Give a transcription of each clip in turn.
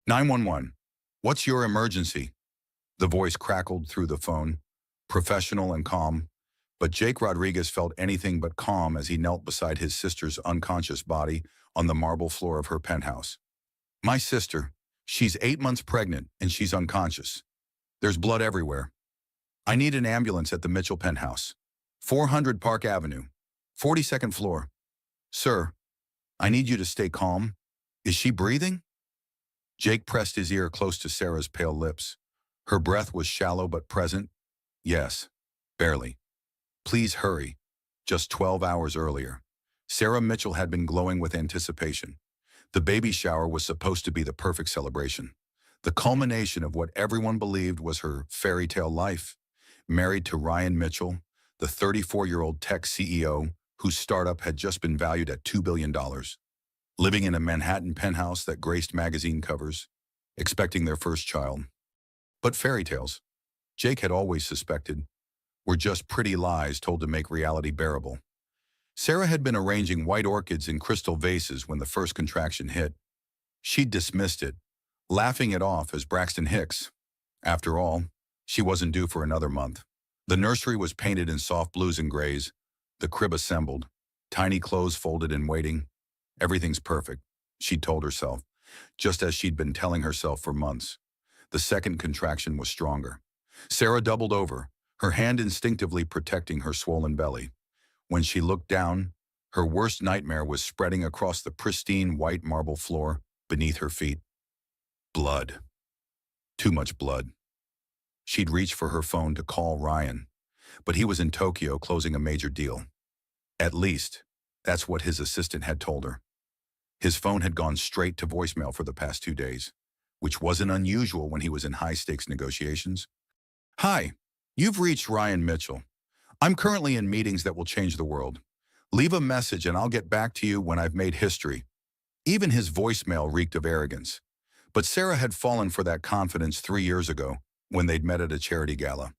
911. What's your emergency? The voice crackled through the phone, professional and calm, but Jake Rodriguez felt anything but calm as he knelt beside his sister's unconscious body on the marble floor of her penthouse. My sister, she's 8 months pregnant and she's unconscious. There's blood everywhere. I need an ambulance at the Mitchell penthouse. 400 Park Avenue, 42nd floor. Sir, I need you to stay calm. Is she breathing? Jake pressed his ear close to Sarah's pale lips. Her breath was shallow but present. Yes, barely. Please hurry. Just 12 hours earlier, Sarah Mitchell had been glowing with anticipation. The baby shower was supposed to be the perfect celebration, the culmination of what everyone believed was her fairy tale life. Married to Ryan Mitchell, the 34-year-old tech CEO whose startup had just been valued at $2 billion. Living in a Manhattan penthouse that graced magazine covers, expecting their first child. But fairy tales, Jake had always suspected, were just pretty lies told to make reality bearable. Sarah had been arranging white orchids in crystal vases when the first contraction hit. She'd dismissed it, laughing it off as Braxton Hicks. After all, she wasn't due for another month. The nursery was painted in soft blues and grays, the crib assembled, tiny clothes folded and waiting. Everything's perfect, she'd told herself, just as she'd been telling herself for months. The second contraction was stronger. Sarah doubled over, her hand instinctively protecting her swollen belly. When she looked down, her worst nightmare was spreading across the pristine white marble floor beneath her feet. Blood. Too much blood. She'd reached for her phone to call Ryan, but he was in Tokyo closing a major deal. At least, that's what his assistant had told her. His phone had gone straight to voicemail for the past 2 days, which wasn't unusual when he was in high-stakes negotiations. Hi, you've reached Ryan Mitchell. I'm currently in meetings that will change the world. Leave a message and I'll get back to you when I've made history. Even his voicemail reeked of arrogance. But Sarah had fallen for that confidence 3 years ago when they'd met at a charity gala.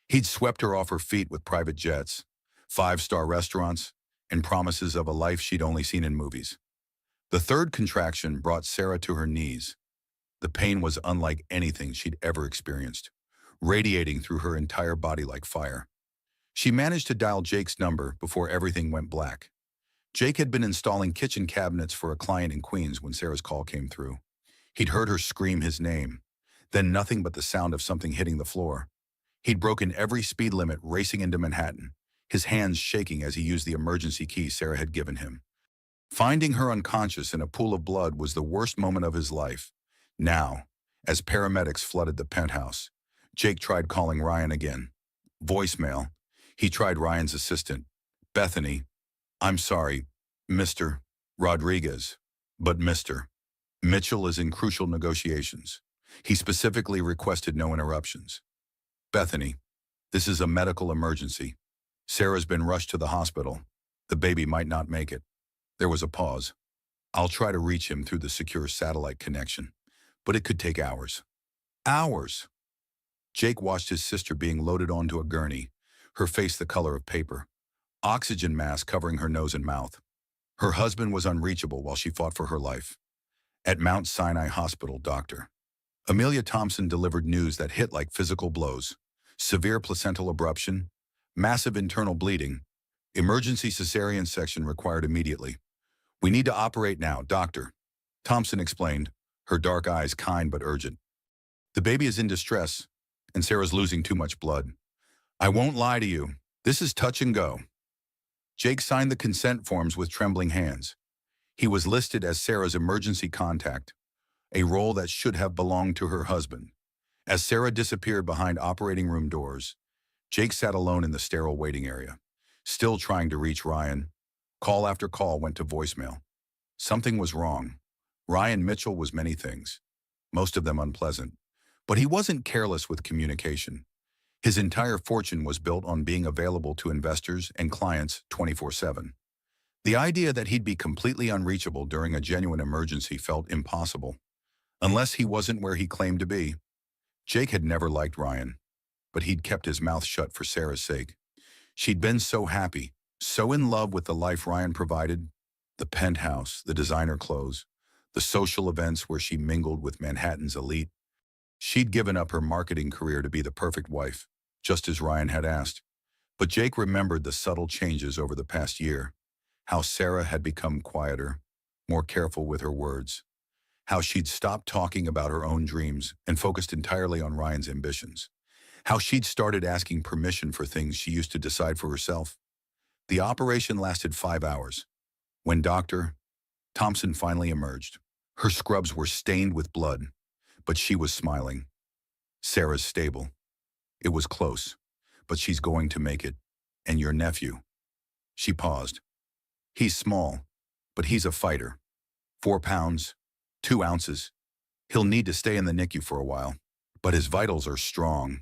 He'd swept her off her feet with private jets, 5-star restaurants, and promises of a life she'd only seen in movies. The third contraction brought Sarah to her knees. The pain was unlike anything she'd ever experienced, radiating through her entire body like fire. She managed to dial Jake's number before everything went black. Jake had been installing kitchen cabinets for a client in Queens when Sarah's call came through. He'd heard her scream his name, then nothing but the sound of something hitting the floor. He'd broken every speed limit racing into Manhattan, his hands shaking as he used the emergency key Sarah had given him. Finding her unconscious in a pool of blood was the worst moment of his life. Now, as paramedics flooded the penthouse, Jake tried calling Ryan again. Voicemail. He tried Ryan's assistant, Bethany. I'm sorry, Mr. Rodriguez, but Mr. Mitchell is in crucial negotiations. He specifically requested no interruptions. Bethany, this is a medical emergency. Sarah's been rushed to the hospital. The baby might not make it. There was a pause. I'll try to reach him through the secure satellite connection, but it could take hours. Hours! Jake watched his sister being loaded onto a gurney, her face the color of paper, oxygen mask covering her nose and mouth. Her husband was unreachable while she fought for her life. At Mount Sinai Hospital, Dr. Amelia Thompson delivered news that hit like physical blows. Severe placental abruption, massive internal bleeding, emergency cesarean section required immediately. We need to operate now, doctor, Thompson explained, her dark eyes kind but urgent. The baby is in distress, and Sarah's losing too much blood. I won't lie to you. This is touch and go. Jake signed the consent forms with trembling hands. He was listed as Sarah's emergency contact, a role that should have belonged to her husband. As Sarah disappeared behind operating room doors, Jake sat alone in the sterile waiting area, still trying to reach Ryan. Call after call went to voicemail. Something was wrong. Ryan Mitchell was many things, most of them unpleasant, but he wasn't careless with communication. His entire fortune was built on being available to investors and clients 24/7. The idea that he'd be completely unreachable during a genuine emergency felt impossible, unless he wasn't where he claimed to be. Jake had never liked Ryan, but he'd kept his mouth shut for Sarah's sake. She'd been so happy, so in love with the life Ryan provided, the penthouse, the designer clothes, the social events where she mingled with Manhattan's elite. She'd given up her marketing career to be the perfect wife, just as Ryan had asked. But Jake remembered the subtle changes over the past year, how Sarah had become quieter, more careful with her words, how she'd stopped talking about her own dreams and focused entirely on Ryan's ambitions, how she'd started asking permission for things she used to decide for herself. The operation lasted 5 hours. When Dr. Thompson finally emerged, her scrubs were stained with blood, but she was smiling. Sarah's stable. It was close, but she's going to make it. And your nephew. She paused. He's small, but he's a fighter. 4 pounds, 2 ounces. He'll need to stay in the NICU for a while, but his vitals are strong.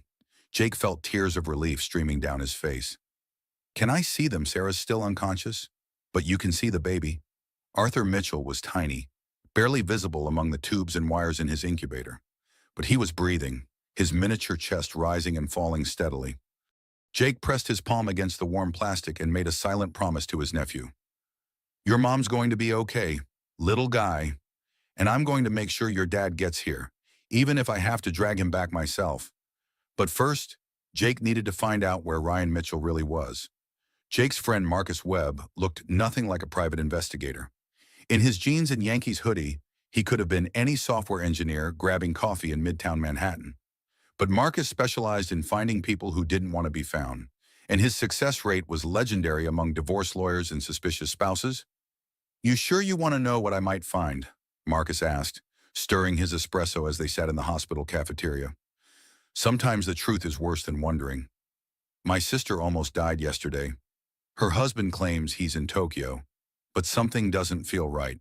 Jake felt tears of relief streaming down his face. Can I see them? Sarah's still unconscious, but you can see the baby. Arthur Mitchell was tiny, barely visible among the tubes and wires in his incubator. But he was breathing, his miniature chest rising and falling steadily. Jake pressed his palm against the warm plastic and made a silent promise to his nephew. Your mom's going to be okay, little guy, and I'm going to make sure your dad gets here, even if I have to drag him back myself. But first, Jake needed to find out where Ryan Mitchell really was. Jake's friend Marcus Webb looked nothing like a private investigator. In his jeans and Yankees hoodie, he could have been any software engineer grabbing coffee in Midtown Manhattan. But Marcus specialized in finding people who didn't want to be found, and his success rate was legendary among divorce lawyers and suspicious spouses. You sure you want to know what I might find? Marcus asked, stirring his espresso as they sat in the hospital cafeteria. Sometimes the truth is worse than wondering. My sister almost died yesterday. Her husband claims he's in Tokyo, but something doesn't feel right.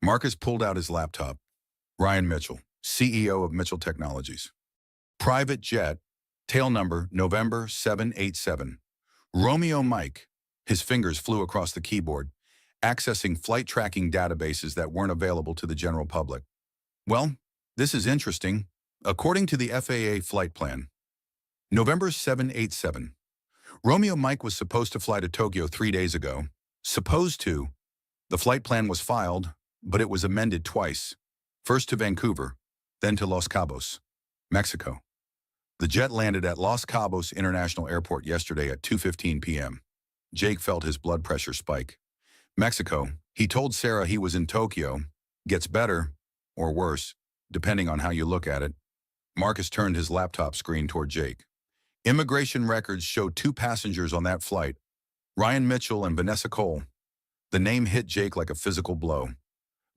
Marcus pulled out his laptop. Ryan Mitchell, CEO of Mitchell Technologies. Private jet, tail number November 787. Romeo Mike. His fingers flew across the keyboard, accessing flight tracking databases that weren't available to the general public. Well, this is interesting. According to the FAA flight plan, November 787. Romeo Mike was supposed to fly to Tokyo 3 days ago. Supposed to. The flight plan was filed, but it was amended twice. First to Vancouver, then to Los Cabos, Mexico. The jet landed at Los Cabos International Airport yesterday at 2:15 p.m. Jake felt his blood pressure spike. Mexico, he told Sarah he was in Tokyo, gets better, or worse, depending on how you look at it. Marcus turned his laptop screen toward Jake. Immigration records showed 2 passengers on that flight, Ryan Mitchell and Vanessa Cole. The name hit Jake like a physical blow.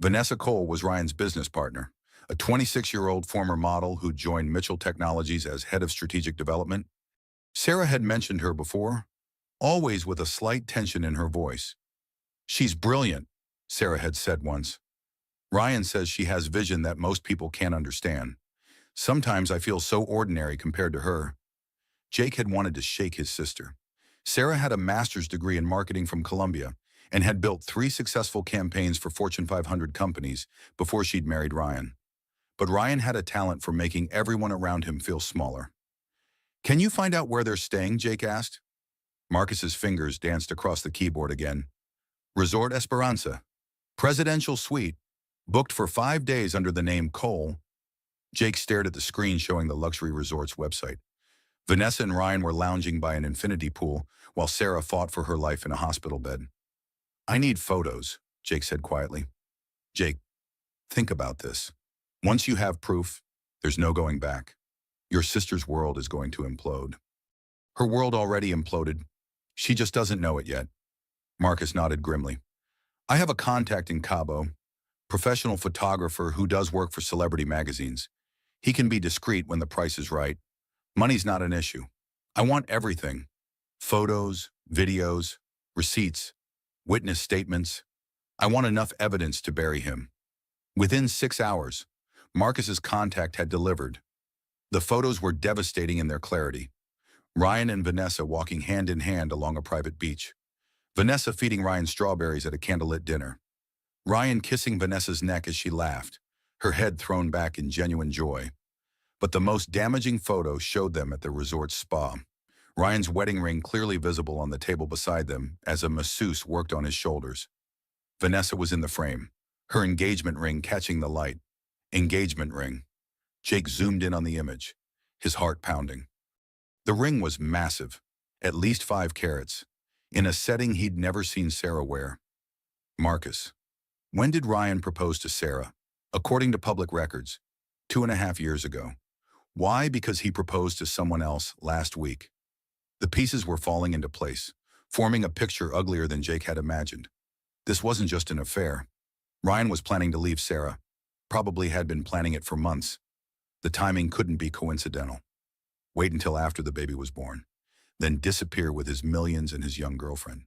Vanessa Cole was Ryan's business partner, a 26-year-old former model who joined Mitchell Technologies as head of strategic development. Sarah had mentioned her before, always with a slight tension in her voice. She's brilliant, Sarah had said once. Ryan says she has vision that most people can't understand. Sometimes I feel so ordinary compared to her. Jake had wanted to shake his sister. Sarah had a master's degree in marketing from Columbia and had built 3 successful campaigns for Fortune 500 companies before she'd married Ryan. But Ryan had a talent for making everyone around him feel smaller. Can you find out where they're staying? Jake asked. Marcus's fingers danced across the keyboard again. Resort Esperanza. Presidential suite. Booked for 5 days under the name Cole. Jake stared at the screen showing the luxury resort's website. Vanessa and Ryan were lounging by an infinity pool while Sarah fought for her life in a hospital bed. I need photos, Jake said quietly. Jake, think about this. Once you have proof, there's no going back. Your sister's world is going to implode. Her world already imploded. She just doesn't know it yet. Marcus nodded grimly. I have a contact in Cabo, professional photographer who does work for celebrity magazines. He can be discreet when the price is right. Money's not an issue. I want everything. Photos, videos, receipts, witness statements. I want enough evidence to bury him. Within 6 hours, Marcus's contact had delivered. The photos were devastating in their clarity. Ryan and Vanessa walking hand in hand along a private beach. Vanessa feeding Ryan strawberries at a candlelit dinner. Ryan kissing Vanessa's neck as she laughed, her head thrown back in genuine joy. But the most damaging photo showed them at the resort's spa. Ryan's wedding ring clearly visible on the table beside them as a masseuse worked on his shoulders. Vanessa was in the frame, Her engagement ring catching the light. Engagement ring. Jake zoomed in on the image, his heart pounding. The ring was massive, at least 5 carats, in a setting he'd never seen Sarah wear. Marcus. When did Ryan propose to Sarah? According to public records, 2.5 years ago. Why? Because he proposed to someone else last week. The pieces were falling into place, forming a picture uglier than Jake had imagined. This wasn't just an affair. Ryan was planning to leave Sarah, probably had been planning it for months. The timing couldn't be coincidental. Wait until after the baby was born, then disappear with his millions and his young girlfriend.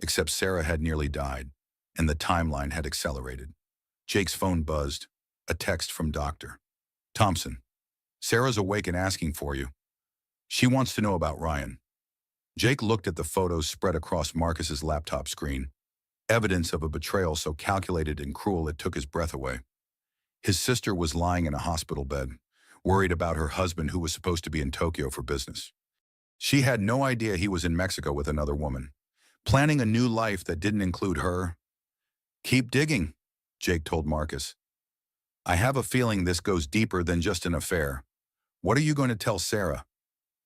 Except Sarah had nearly died, and the timeline had accelerated. Jake's phone buzzed, a text from Dr. Thompson. Sarah's awake and asking for you. She wants to know about Ryan. Jake looked at the photos spread across Marcus's laptop screen, evidence of a betrayal so calculated and cruel it took his breath away. His sister was lying in a hospital bed, worried about her husband who was supposed to be in Tokyo for business. She had no idea he was in Mexico with another woman, planning a new life that didn't include her. Keep digging, Jake told Marcus. I have a feeling this goes deeper than just an affair. What are you going to tell Sarah?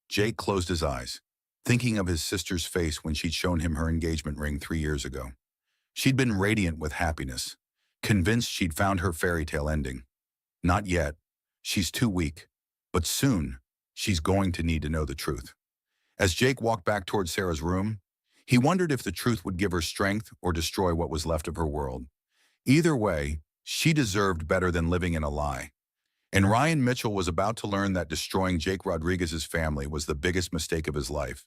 Jake closed his eyes, thinking of his sister's face when she'd shown him her engagement ring 3 years ago. She'd been radiant with happiness, convinced she'd found her fairy tale ending. Not yet. She's too weak. But soon, she's going to need to know the truth. As Jake walked back toward Sarah's room, he wondered if the truth would give her strength or destroy what was left of her world. Either way, she deserved better than living in a lie. And Ryan Mitchell was about to learn that destroying Jake Rodriguez's family was the biggest mistake of his life.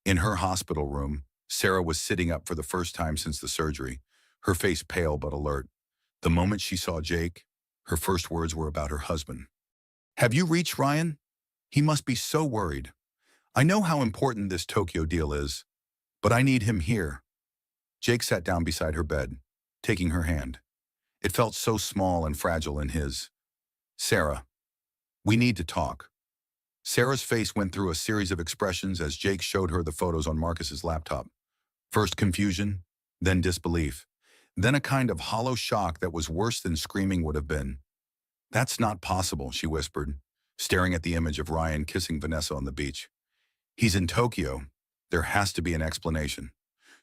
In her hospital room, Sarah was sitting up for the first time since the surgery, her face pale but alert. The moment she saw Jake, her first words were about her husband. Have you reached Ryan? He must be so worried. I know how important this Tokyo deal is, but I need him here. Jake sat down beside her bed, taking her hand. It felt so small and fragile in his. Sarah, we need to talk. Sarah's face went through a series of expressions as Jake showed her the photos on Marcus's laptop. First confusion, then disbelief, then a kind of hollow shock that was worse than screaming would have been. That's not possible, she whispered, staring at the image of Ryan kissing Vanessa on the beach. He's in Tokyo. There has to be an explanation.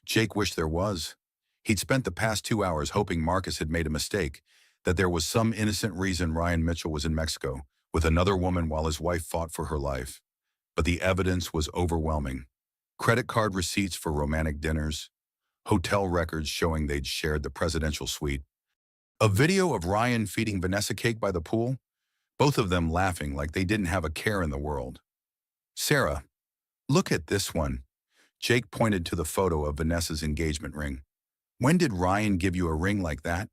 Jake wished there was. He'd spent the past 2 hours hoping Marcus had made a mistake, that there was some innocent reason Ryan Mitchell was in Mexico with another woman while his wife fought for her life. But the evidence was overwhelming. Credit card receipts for romantic dinners, hotel records showing they'd shared the presidential suite, a video of Ryan feeding Vanessa cake by the pool, both of them laughing like they didn't have a care in the world. Sarah, look at this one. Jake pointed to the photo of Vanessa's engagement ring. When did Ryan give you a ring like that?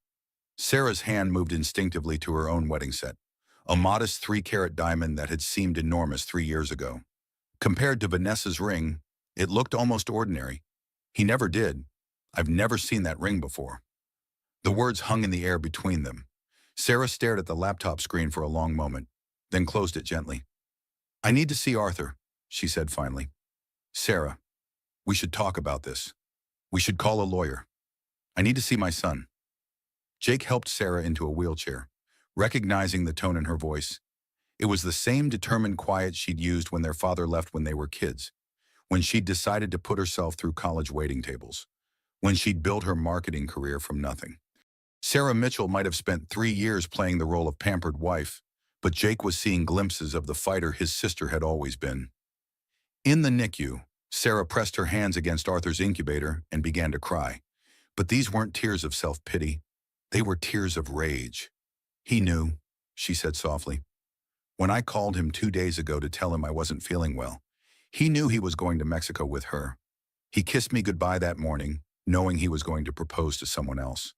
Sarah's hand moved instinctively to her own wedding set, a modest 3-carat diamond that had seemed enormous 3 years ago. Compared to Vanessa's ring, it looked almost ordinary. He never did. I've never seen that ring before. The words hung in the air between them. Sarah stared at the laptop screen for a long moment, then closed it gently. I need to see Arthur, she said finally. Sarah, we should talk about this. We should call a lawyer. I need to see my son. Jake helped Sarah into a wheelchair, recognizing the tone in her voice. It was the same determined quiet she'd used when their father left when they were kids, when she'd decided to put herself through college waiting tables, when she'd built her marketing career from nothing. Sarah Mitchell might have spent 3 years playing the role of pampered wife, but Jake was seeing glimpses of the fighter his sister had always been. In the NICU, Sarah pressed her hands against Arthur's incubator and began to cry. But these weren't tears of self-pity. They were tears of rage. He knew, she said softly. When I called him 2 days ago to tell him I wasn't feeling well, he knew he was going to Mexico with her. He kissed me goodbye that morning, knowing he was going to propose to someone else.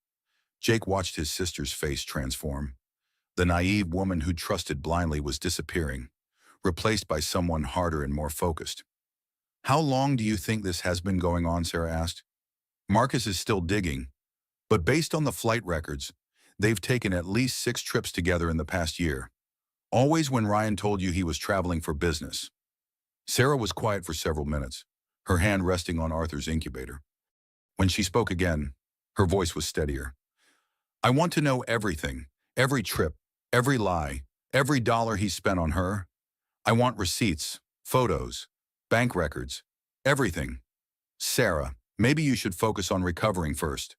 Jake watched his sister's face transform. The naive woman who trusted blindly was disappearing, replaced by someone harder and more focused. How long do you think this has been going on? Sarah asked. Marcus is still digging, but based on the flight records, they've taken at least 6 trips together in the past year. Always when Ryan told you he was traveling for business. Sarah was quiet for several minutes, her hand resting on Arthur's incubator. When she spoke again, her voice was steadier. I want to know everything, every trip, every lie, every dollar he spent on her. I want receipts, photos, bank records, everything. Sarah, maybe you should focus on recovering first.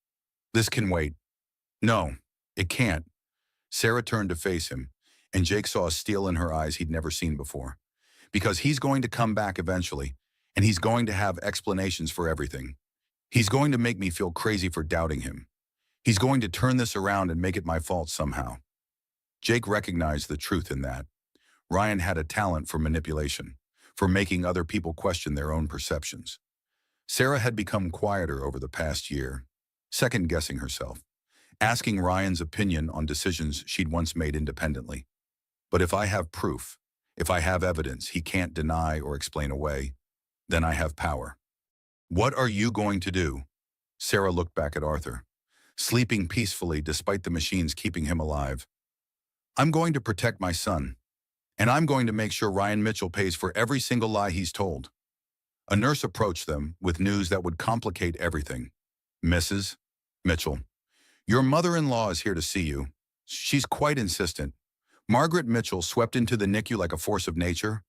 This can wait. No, it can't. Sarah turned to face him, and Jake saw a steel in her eyes he'd never seen before. Because he's going to come back eventually, and he's going to have explanations for everything. He's going to make me feel crazy for doubting him. He's going to turn this around and make it my fault somehow. Jake recognized the truth in that. Ryan had a talent for manipulation, for making other people question their own perceptions. Sarah had become quieter over the past year, second-guessing herself, asking Ryan's opinion on decisions she'd once made independently. But if I have proof, if I have evidence he can't deny or explain away, then I have power. What are you going to do? Sarah looked back at Arthur, sleeping peacefully despite the machines keeping him alive. I'm going to protect my son, and I'm going to make sure Ryan Mitchell pays for every single lie he's told. A nurse approached them with news that would complicate everything. Mrs. Mitchell, your mother-in-law is here to see you. She's quite insistent. Margaret Mitchell swept into the NICU like a force of nature,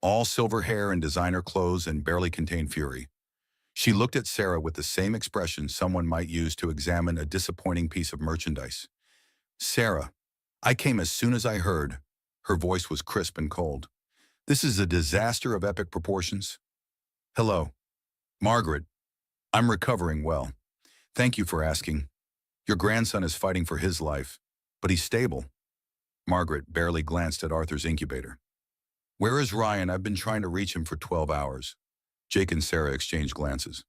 all silver hair and designer clothes and barely contained fury. She looked at Sarah with the same expression someone might use to examine a disappointing piece of merchandise. Sarah, I came as soon as I heard. Her voice was crisp and cold. This is a disaster of epic proportions. Hello. Margaret, I'm recovering well. Thank you for asking. Your grandson is fighting for his life, but he's stable. Margaret barely glanced at Arthur's incubator. Where is Ryan? I've been trying to reach him for 12 hours. Jake and Sarah exchanged glances.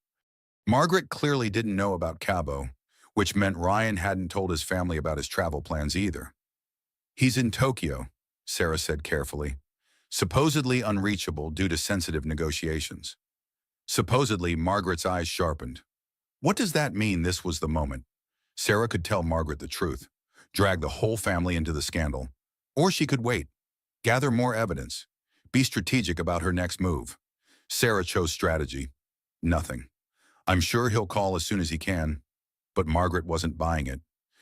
Margaret clearly didn't know about Cabo, which meant Ryan hadn't told his family about his travel plans either. He's in Tokyo, Sarah said carefully, supposedly unreachable due to sensitive negotiations. Supposedly, Margaret's eyes sharpened. What does that mean? This was the moment. Sarah could tell Margaret the truth, drag the whole family into the scandal, or she could wait, gather more evidence, be strategic about her next move. Sarah chose strategy. Nothing. I'm sure he'll call as soon as he can. But Margaret wasn't buying it.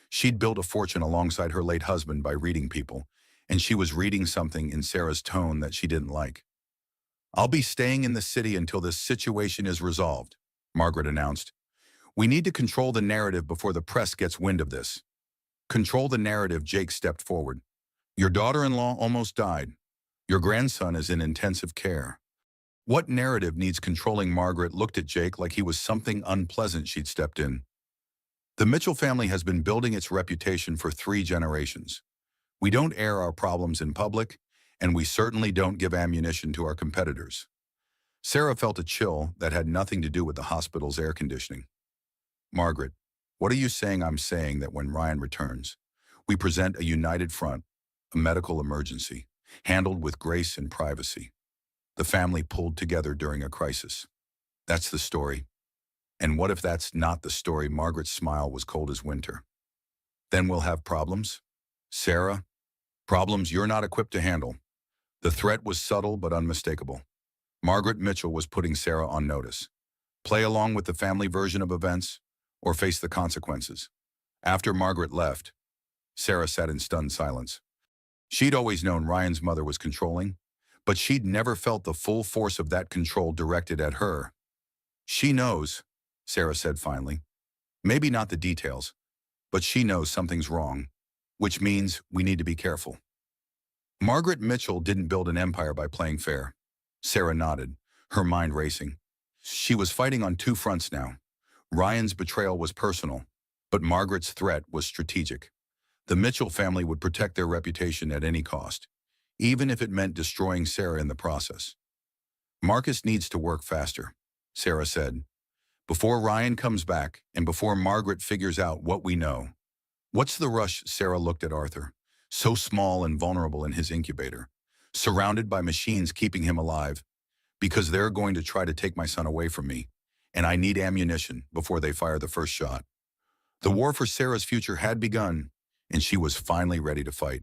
She'd built a fortune alongside her late husband by reading people, and she was reading something in Sarah's tone that she didn't like. I'll be staying in the city until this situation is resolved, Margaret announced. We need to control the narrative before the press gets wind of this. Control the narrative. Jake stepped forward. Your daughter-in-law almost died. Your grandson is in intensive care. What narrative needs controlling? Margaret looked at Jake like he was something unpleasant she'd stepped in. The Mitchell family has been building its reputation for 3 generations. We don't air our problems in public, and we certainly don't give ammunition to our competitors. Sarah felt a chill that had nothing to do with the hospital's air conditioning. Margaret, what are you saying? I'm saying that when Ryan returns, we present a united front, a medical emergency, handled with grace and privacy. The family pulled together during a crisis. That's the story. And what if that's not the story? Margaret's smile was cold as winter. Then we'll have problems? Sarah, problems you're not equipped to handle. The threat was subtle but unmistakable. Margaret Mitchell was putting Sarah on notice. Play along with the family version of events, or face the consequences. After Margaret left, Sarah sat in stunned silence. She'd always known Ryan's mother was controlling, but she'd never felt the full force of that control directed at her. She knows, Sarah said finally. Maybe not the details, but she knows something's wrong, which means we need to be careful. Margaret Mitchell didn't build an empire by playing fair. Sarah nodded, her mind racing. She was fighting on 2 fronts now. Ryan's betrayal was personal, but Margaret's threat was strategic. The Mitchell family would protect their reputation at any cost, even if it meant destroying Sarah in the process. Marcus needs to work faster, Sarah said. Before Ryan comes back and before Margaret figures out what we know. What's the rush? Sarah looked at Arthur, so small and vulnerable in his incubator, surrounded by machines keeping him alive. Because they're going to try to take my son away from me, and I need ammunition before they fire the first shot. The war for Sarah's future had begun, and she was finally ready to fight.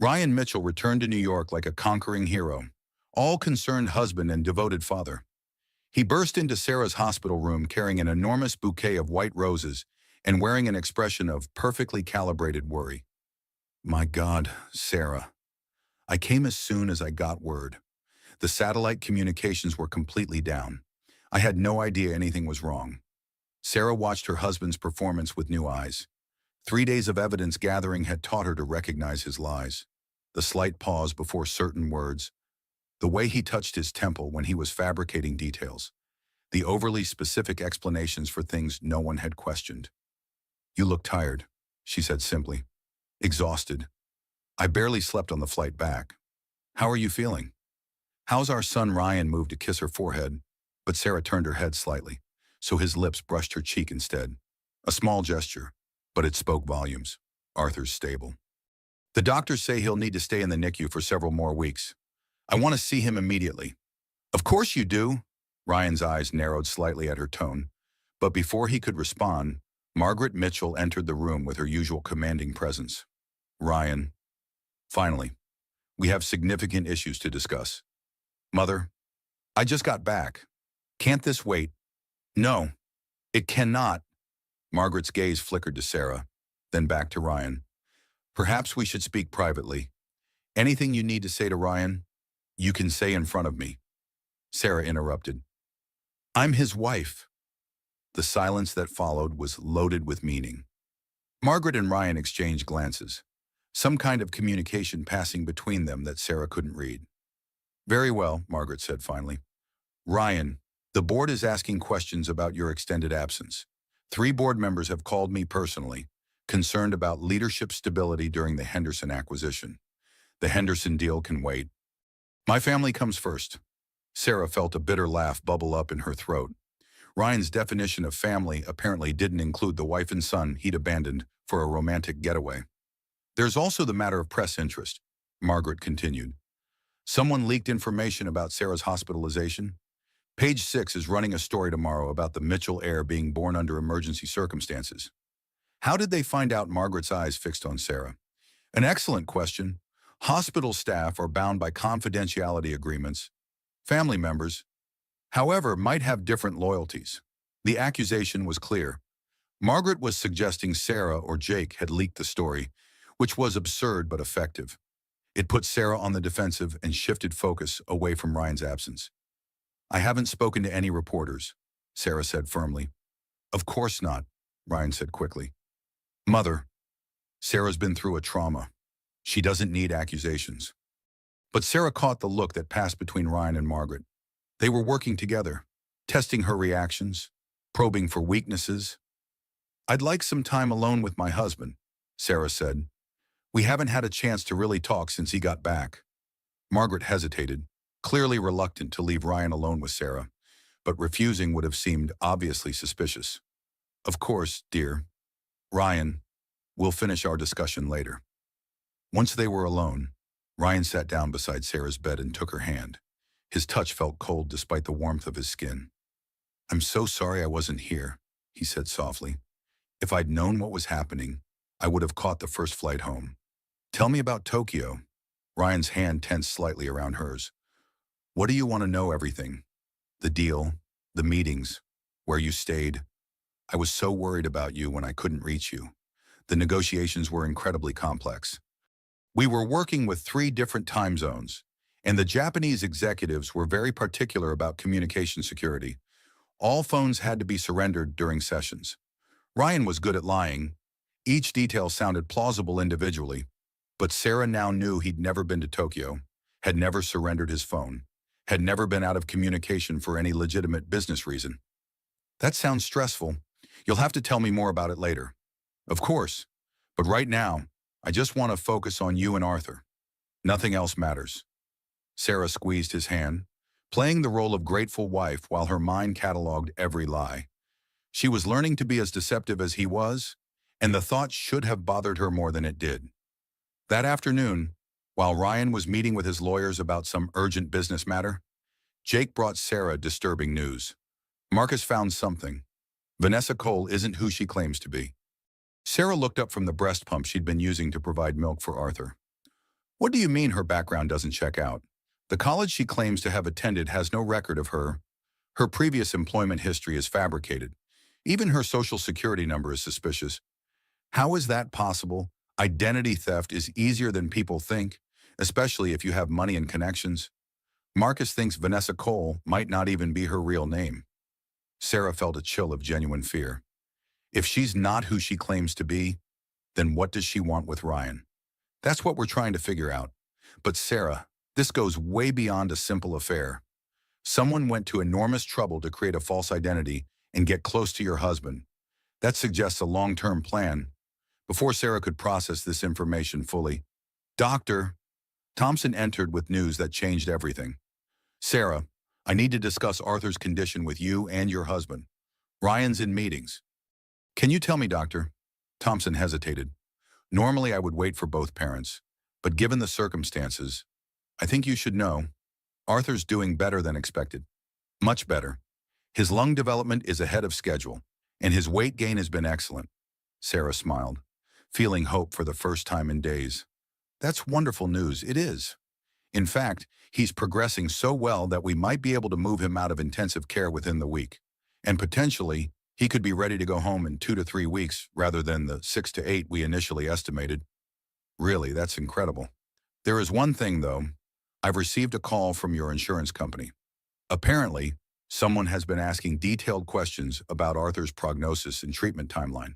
Ryan Mitchell returned to New York like a conquering hero, all-concerned husband and devoted father. He burst into Sarah's hospital room carrying an enormous bouquet of white roses and wearing an expression of perfectly calibrated worry. My God, Sarah. I came as soon as I got word. The satellite communications were completely down. I had no idea anything was wrong. Sarah watched her husband's performance with new eyes. 3 days of evidence gathering had taught her to recognize his lies. The slight pause before certain words, the way he touched his temple when he was fabricating details, the overly specific explanations for things no one had questioned. You look tired, she said simply. Exhausted. I barely slept on the flight back. How are you feeling? How's our son Ryan? Moved to kiss her forehead, but Sarah turned her head slightly, so his lips brushed her cheek instead. A small gesture, but it spoke volumes. Arthur's stable. The doctors say he'll need to stay in the NICU for several more weeks. I want to see him immediately. Of course you do. Ryan's eyes narrowed slightly at her tone, but before he could respond, Margaret Mitchell entered the room with her usual commanding presence. Ryan. Finally. We have significant issues to discuss. Mother, I just got back. Can't this wait? No, it cannot. Margaret's gaze flickered to Sarah, then back to Ryan. Perhaps we should speak privately. Anything you need to say to Ryan, you can say in front of me. Sarah interrupted. I'm his wife. The silence that followed was loaded with meaning. Margaret and Ryan exchanged glances, some kind of communication passing between them that Sarah couldn't read. Very well, Margaret said finally. Ryan, the board is asking questions about your extended absence. 3 board members have called me personally, concerned about leadership stability during the Henderson acquisition. The Henderson deal can wait. My family comes first. Sarah felt a bitter laugh bubble up in her throat. Ryan's definition of family apparently didn't include the wife and son he'd abandoned for a romantic getaway. There's also the matter of press interest, Margaret continued. Someone leaked information about Sarah's hospitalization. Page 6 is running a story tomorrow about the Mitchell heir being born under emergency circumstances. How did they find out? Margaret's eyes fixed on Sarah. An excellent question. Hospital staff are bound by confidentiality agreements. Family members, however, might have different loyalties. The accusation was clear. Margaret was suggesting Sarah or Jake had leaked the story, which was absurd but effective. It put Sarah on the defensive and shifted focus away from Ryan's absence. I haven't spoken to any reporters, Sarah said firmly. Of course not, Ryan said quickly. Mother, Sarah's been through a trauma. She doesn't need accusations. But Sarah caught the look that passed between Ryan and Margaret. They were working together, testing her reactions, probing for weaknesses. I'd like some time alone with my husband, Sarah said. We haven't had a chance to really talk since he got back. Margaret hesitated, clearly reluctant to leave Ryan alone with Sarah, but refusing would have seemed obviously suspicious. Of course, dear. Ryan, we'll finish our discussion later. Once they were alone, Ryan sat down beside Sarah's bed and took her hand. His touch felt cold despite the warmth of his skin. I'm so sorry I wasn't here, he said softly. If I'd known what was happening, I would have caught the first flight home. Tell me about Tokyo. Ryan's hand tensed slightly around hers. What do you want to know? Everything. The deal, the meetings, where you stayed. I was so worried about you when I couldn't reach you. The negotiations were incredibly complex. We were working with 3 different time zones, and the Japanese executives were very particular about communication security. All phones had to be surrendered during sessions. Ryan was good at lying. Each detail sounded plausible individually, but Sarah now knew he'd never been to Tokyo, had never surrendered his phone, had never been out of communication for any legitimate business reason. That sounds stressful. You'll have to tell me more about it later. Of course, but right now, I just want to focus on you and Arthur. Nothing else matters. Sarah squeezed his hand, playing the role of grateful wife while her mind cataloged every lie. She was learning to be as deceptive as he was, and the thought should have bothered her more than it did. That afternoon, while Ryan was meeting with his lawyers about some urgent business matter, Jake brought Sarah disturbing news. Marcus found something. Vanessa Cole isn't who she claims to be. Sarah looked up from the breast pump she'd been using to provide milk for Arthur. What do you mean her background doesn't check out? The college she claims to have attended has no record of her. Her previous employment history is fabricated. Even her social security number is suspicious. How is that possible? Identity theft is easier than people think, especially if you have money and connections. Marcus thinks Vanessa Cole might not even be her real name. Sarah felt a chill of genuine fear. If she's not who she claims to be, then what does she want with Ryan? That's what we're trying to figure out. But Sarah, this goes way beyond a simple affair. Someone went to enormous trouble to create a false identity and get close to your husband. That suggests a long-term plan. Before Sarah could process this information fully, Dr. Thompson entered with news that changed everything. Sarah, I need to discuss Arthur's condition with you and your husband. Ryan's in meetings. Can you tell me, Doctor? Thompson hesitated. Normally I would wait for both parents, but given the circumstances, I think you should know. Arthur's doing better than expected. Much better. His lung development is ahead of schedule, and his weight gain has been excellent. Sarah smiled, feeling hope for the first time in days. That's wonderful news, it is. In fact, he's progressing so well that we might be able to move him out of intensive care within the week. And potentially, he could be ready to go home in 2 to 3 weeks rather than the 6 to 8 we initially estimated. Really, that's incredible. There is one thing, though. I've received a call from your insurance company. Apparently, someone has been asking detailed questions about Arthur's prognosis and treatment timeline.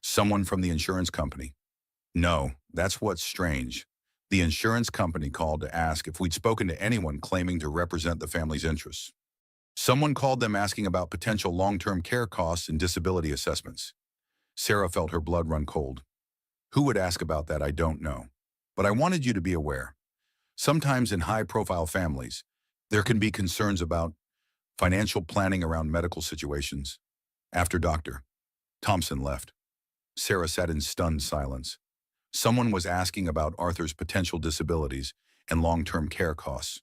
Someone from the insurance company. No, that's what's strange. The insurance company called to ask if we'd spoken to anyone claiming to represent the family's interests. Someone called them asking about potential long-term care costs and disability assessments. Sarah felt her blood run cold. Who would ask about that, I don't know. But I wanted you to be aware. Sometimes in high-profile families, there can be concerns about financial planning around medical situations. After Dr. Thompson left, Sarah sat in stunned silence. Someone was asking about Arthur's potential disabilities and long-term care costs.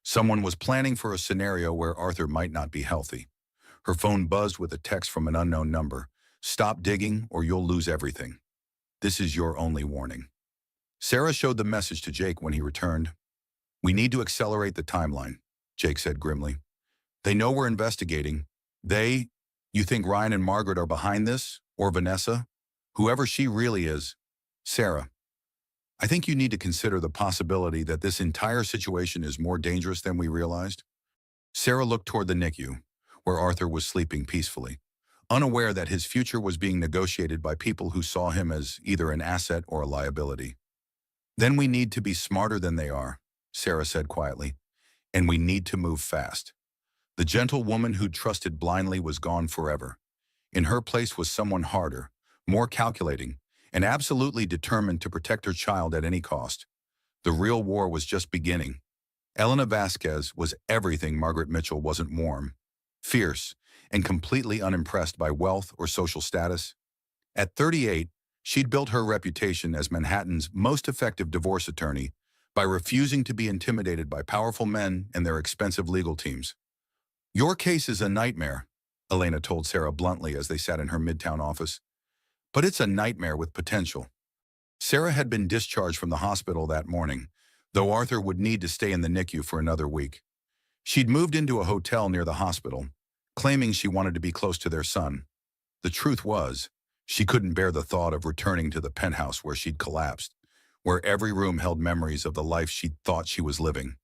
Someone was planning for a scenario where Arthur might not be healthy. Her phone buzzed with a text from an unknown number. Stop digging or you'll lose everything. This is your only warning. Sarah showed the message to Jake when he returned. We need to accelerate the timeline, Jake said grimly. They know we're investigating. You think Ryan and Margaret are behind this? Or Vanessa? Whoever she really is. Sarah, I think you need to consider the possibility that this entire situation is more dangerous than we realized. Sarah looked toward the NICU, where Arthur was sleeping peacefully, unaware that his future was being negotiated by people who saw him as either an asset or a liability. Then we need to be smarter than they are, Sarah said quietly, and we need to move fast. The gentle woman who trusted blindly was gone forever. In her place was someone harder, more calculating, and absolutely determined to protect her child at any cost. The real war was just beginning. Elena Vasquez was everything Margaret Mitchell wasn't: warm, fierce, and completely unimpressed by wealth or social status. At 38, she'd built her reputation as Manhattan's most effective divorce attorney by refusing to be intimidated by powerful men and their expensive legal teams. Your case is a nightmare, Elena told Sarah bluntly as they sat in her midtown office. But it's a nightmare with potential. Sarah had been discharged from the hospital that morning, though Arthur would need to stay in the NICU for another week. She'd moved into a hotel near the hospital, claiming she wanted to be close to their son. The truth was, she couldn't bear the thought of returning to the penthouse where she'd collapsed, where every room held memories of the life she'd thought she was living.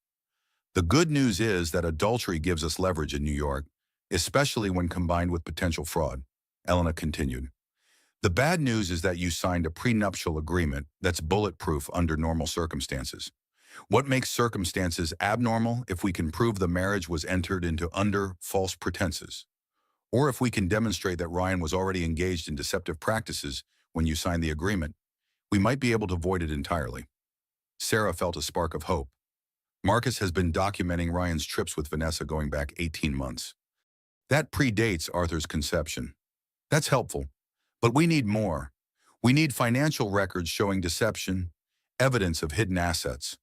The good news is that adultery gives us leverage in New York, especially when combined with potential fraud, Elena continued. The bad news is that you signed a prenuptial agreement that's bulletproof under normal circumstances. What makes circumstances abnormal if we can prove the marriage was entered into under false pretenses? Or if we can demonstrate that Ryan was already engaged in deceptive practices when you signed the agreement, we might be able to avoid it entirely. Sarah felt a spark of hope. Marcus has been documenting Ryan's trips with Vanessa going back 18 months. That predates Arthur's conception. That's helpful. But we need more. We need financial records showing deception, evidence of hidden assets,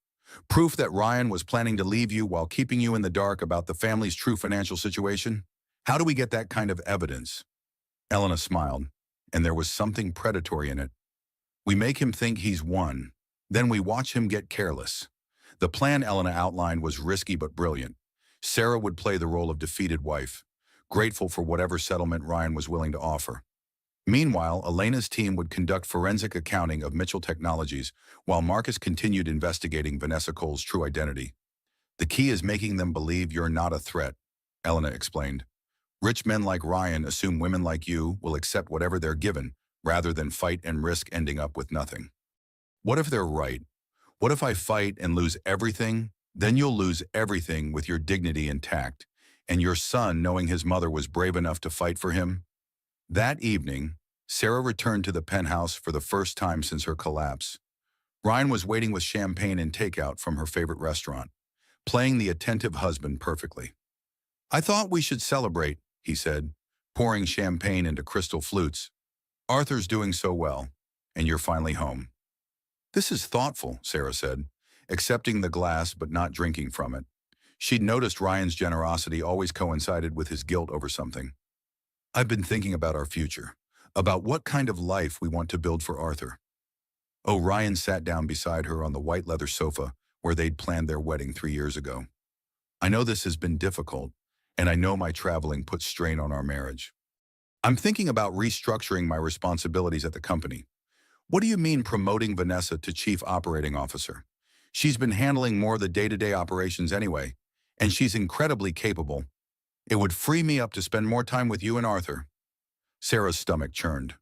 proof that Ryan was planning to leave you while keeping you in the dark about the family's true financial situation. How do we get that kind of evidence? Elena smiled, and there was something predatory in it. We make him think he's won, then we watch him get careless. The plan Elena outlined was risky but brilliant. Sarah would play the role of defeated wife, grateful for whatever settlement Ryan was willing to offer. Meanwhile, Elena's team would conduct forensic accounting of Mitchell Technologies while Marcus continued investigating Vanessa Cole's true identity. The key is making them believe you're not a threat, Elena explained. Rich men like Ryan assume women like you will accept whatever they're given, rather than fight and risk ending up with nothing. What if they're right? What if I fight and lose everything? Then you'll lose everything with your dignity intact, and your son knowing his mother was brave enough to fight for him. That evening, Sarah returned to the penthouse for the first time since her collapse. Ryan was waiting with champagne and takeout from her favorite restaurant, playing the attentive husband perfectly. I thought we should celebrate, he said, pouring champagne into crystal flutes. Arthur's doing so well, and you're finally home. This is thoughtful, Sarah said, accepting the glass but not drinking from it. She'd noticed Ryan's generosity always coincided with his guilt over something. I've been thinking about our future, about what kind of life we want to build for Arthur. Oh, Ryan sat down beside her on the white leather sofa where they'd planned their wedding 3 years ago. I know this has been difficult, and I know my traveling puts strain on our marriage. I'm thinking about restructuring my responsibilities at the company. What do you mean promoting Vanessa to Chief Operating Officer? She's been handling more of the day-to-day operations anyway, and she's incredibly capable. It would free me up to spend more time with you and Arthur. Sarah's stomach churned.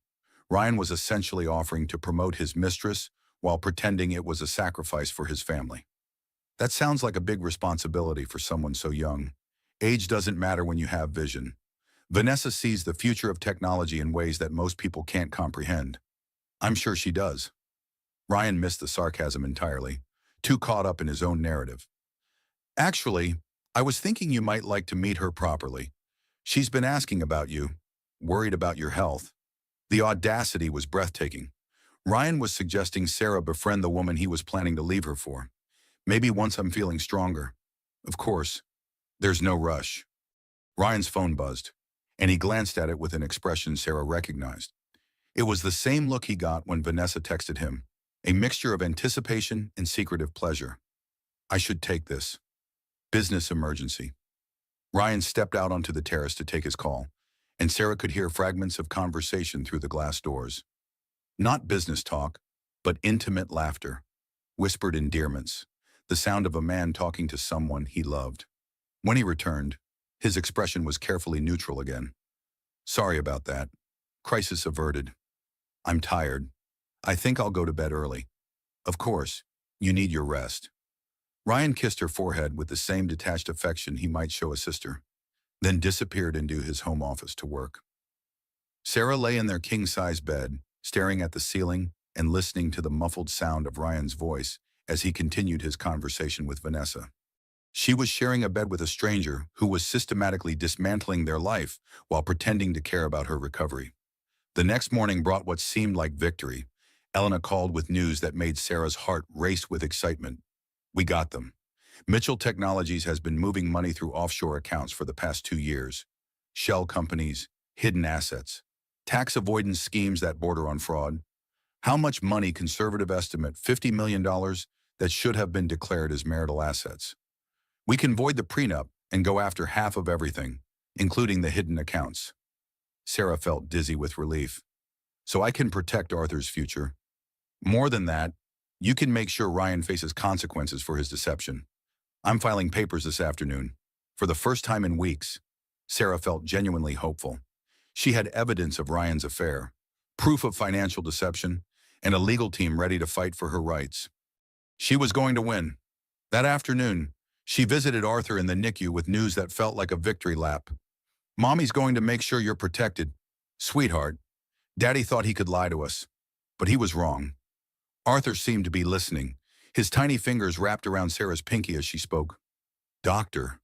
Ryan was essentially offering to promote his mistress while pretending it was a sacrifice for his family. That sounds like a big responsibility for someone so young. Age doesn't matter when you have vision. Vanessa sees the future of technology in ways that most people can't comprehend. I'm sure she does. Ryan missed the sarcasm entirely, too caught up in his own narrative. Actually, I was thinking you might like to meet her properly. She's been asking about you, worried about your health. The audacity was breathtaking. Ryan was suggesting Sarah befriend the woman he was planning to leave her for. Maybe once I'm feeling stronger. Of course, there's no rush. Ryan's phone buzzed, and he glanced at it with an expression Sarah recognized. It was the same look he got when Vanessa texted him, a mixture of anticipation and secretive pleasure. I should take this. Business emergency. Ryan stepped out onto the terrace to take his call, and Sarah could hear fragments of conversation through the glass doors. Not business talk, but intimate laughter, whispered endearments, the sound of a man talking to someone he loved. When he returned, his expression was carefully neutral again. Sorry about that. Crisis averted. I'm tired. I think I'll go to bed early. Of course, you need your rest. Ryan kissed her forehead with the same detached affection he might show a sister, then disappeared into his home office to work. Sarah lay in their king-size bed, staring at the ceiling and listening to the muffled sound of Ryan's voice as he continued his conversation with Vanessa. She was sharing a bed with a stranger who was systematically dismantling their life while pretending to care about her recovery. The next morning brought what seemed like victory. Elena called with news that made Sarah's heart race with excitement. We got them. Mitchell Technologies has been moving money through offshore accounts for the past 2 years. Shell companies, hidden assets, tax avoidance schemes that border on fraud. How much money? Conservative estimate, $50 million that should have been declared as marital assets. We can void the prenup and go after half of everything, including the hidden accounts. Sarah felt dizzy with relief. So I can protect Arthur's future. More than that, you can make sure Ryan faces consequences for his deception. I'm filing papers this afternoon. For the first time in weeks, Sarah felt genuinely hopeful. She had evidence of Ryan's affair, proof of financial deception, and a legal team ready to fight for her rights. She was going to win. That afternoon, she visited Arthur in the NICU with news that felt like a victory lap. Mommy's going to make sure you're protected. Sweetheart, Daddy thought he could lie to us, but he was wrong. Arthur seemed to be listening, his tiny fingers wrapped around Sarah's pinky as she spoke. Doctor.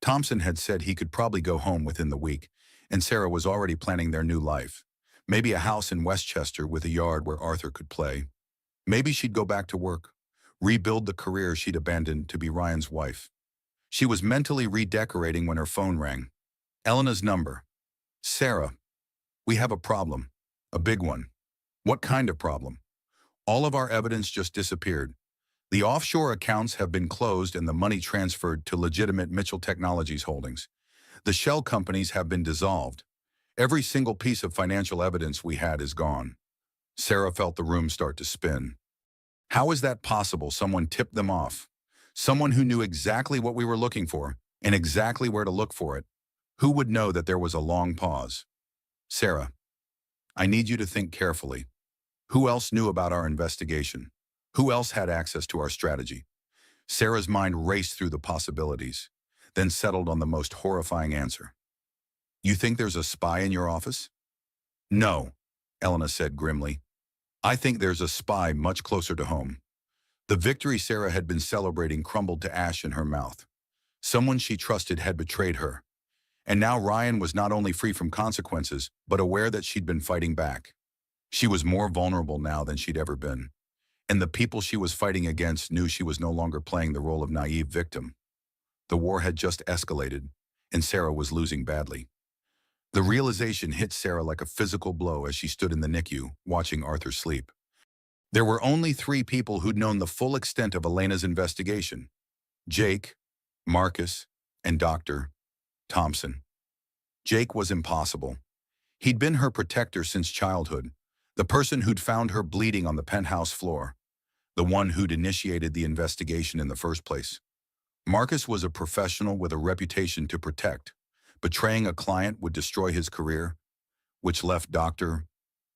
Thompson had said he could probably go home within the week, and Sarah was already planning their new life. Maybe a house in Westchester with a yard where Arthur could play. Maybe she'd go back to work, rebuild the career she'd abandoned to be Ryan's wife. She was mentally redecorating when her phone rang. Elena's number. Sarah, we have a problem. A big one. What kind of problem? All of our evidence just disappeared. The offshore accounts have been closed and the money transferred to legitimate Mitchell Technologies holdings. The shell companies have been dissolved. Every single piece of financial evidence we had is gone. Sarah felt the room start to spin. How is that possible? Someone tipped them off. Someone who knew exactly what we were looking for and exactly where to look for it. Who would know that there was a long pause? Sarah, I need you to think carefully. Who else knew about our investigation? Who else had access to our strategy? Sarah's mind raced through the possibilities, then settled on the most horrifying answer. You think there's a spy in your office? No, Elena said grimly. I think there's a spy much closer to home. The victory Sarah had been celebrating crumbled to ash in her mouth. Someone she trusted had betrayed her. And now Ryan was not only free from consequences, but aware that she'd been fighting back. She was more vulnerable now than she'd ever been. And the people she was fighting against knew she was no longer playing the role of naive victim. The war had just escalated, and Sarah was losing badly. The realization hit Sarah like a physical blow as she stood in the NICU, watching Arthur sleep. There were only 3 people who'd known the full extent of Elena's investigation: Jake, Marcus, and Dr. Thompson. Jake was impossible. He'd been her protector since childhood, the person who'd found her bleeding on the penthouse floor, the one who'd initiated the investigation in the first place. Marcus was a professional with a reputation to protect. Betraying a client would destroy his career, which left Dr.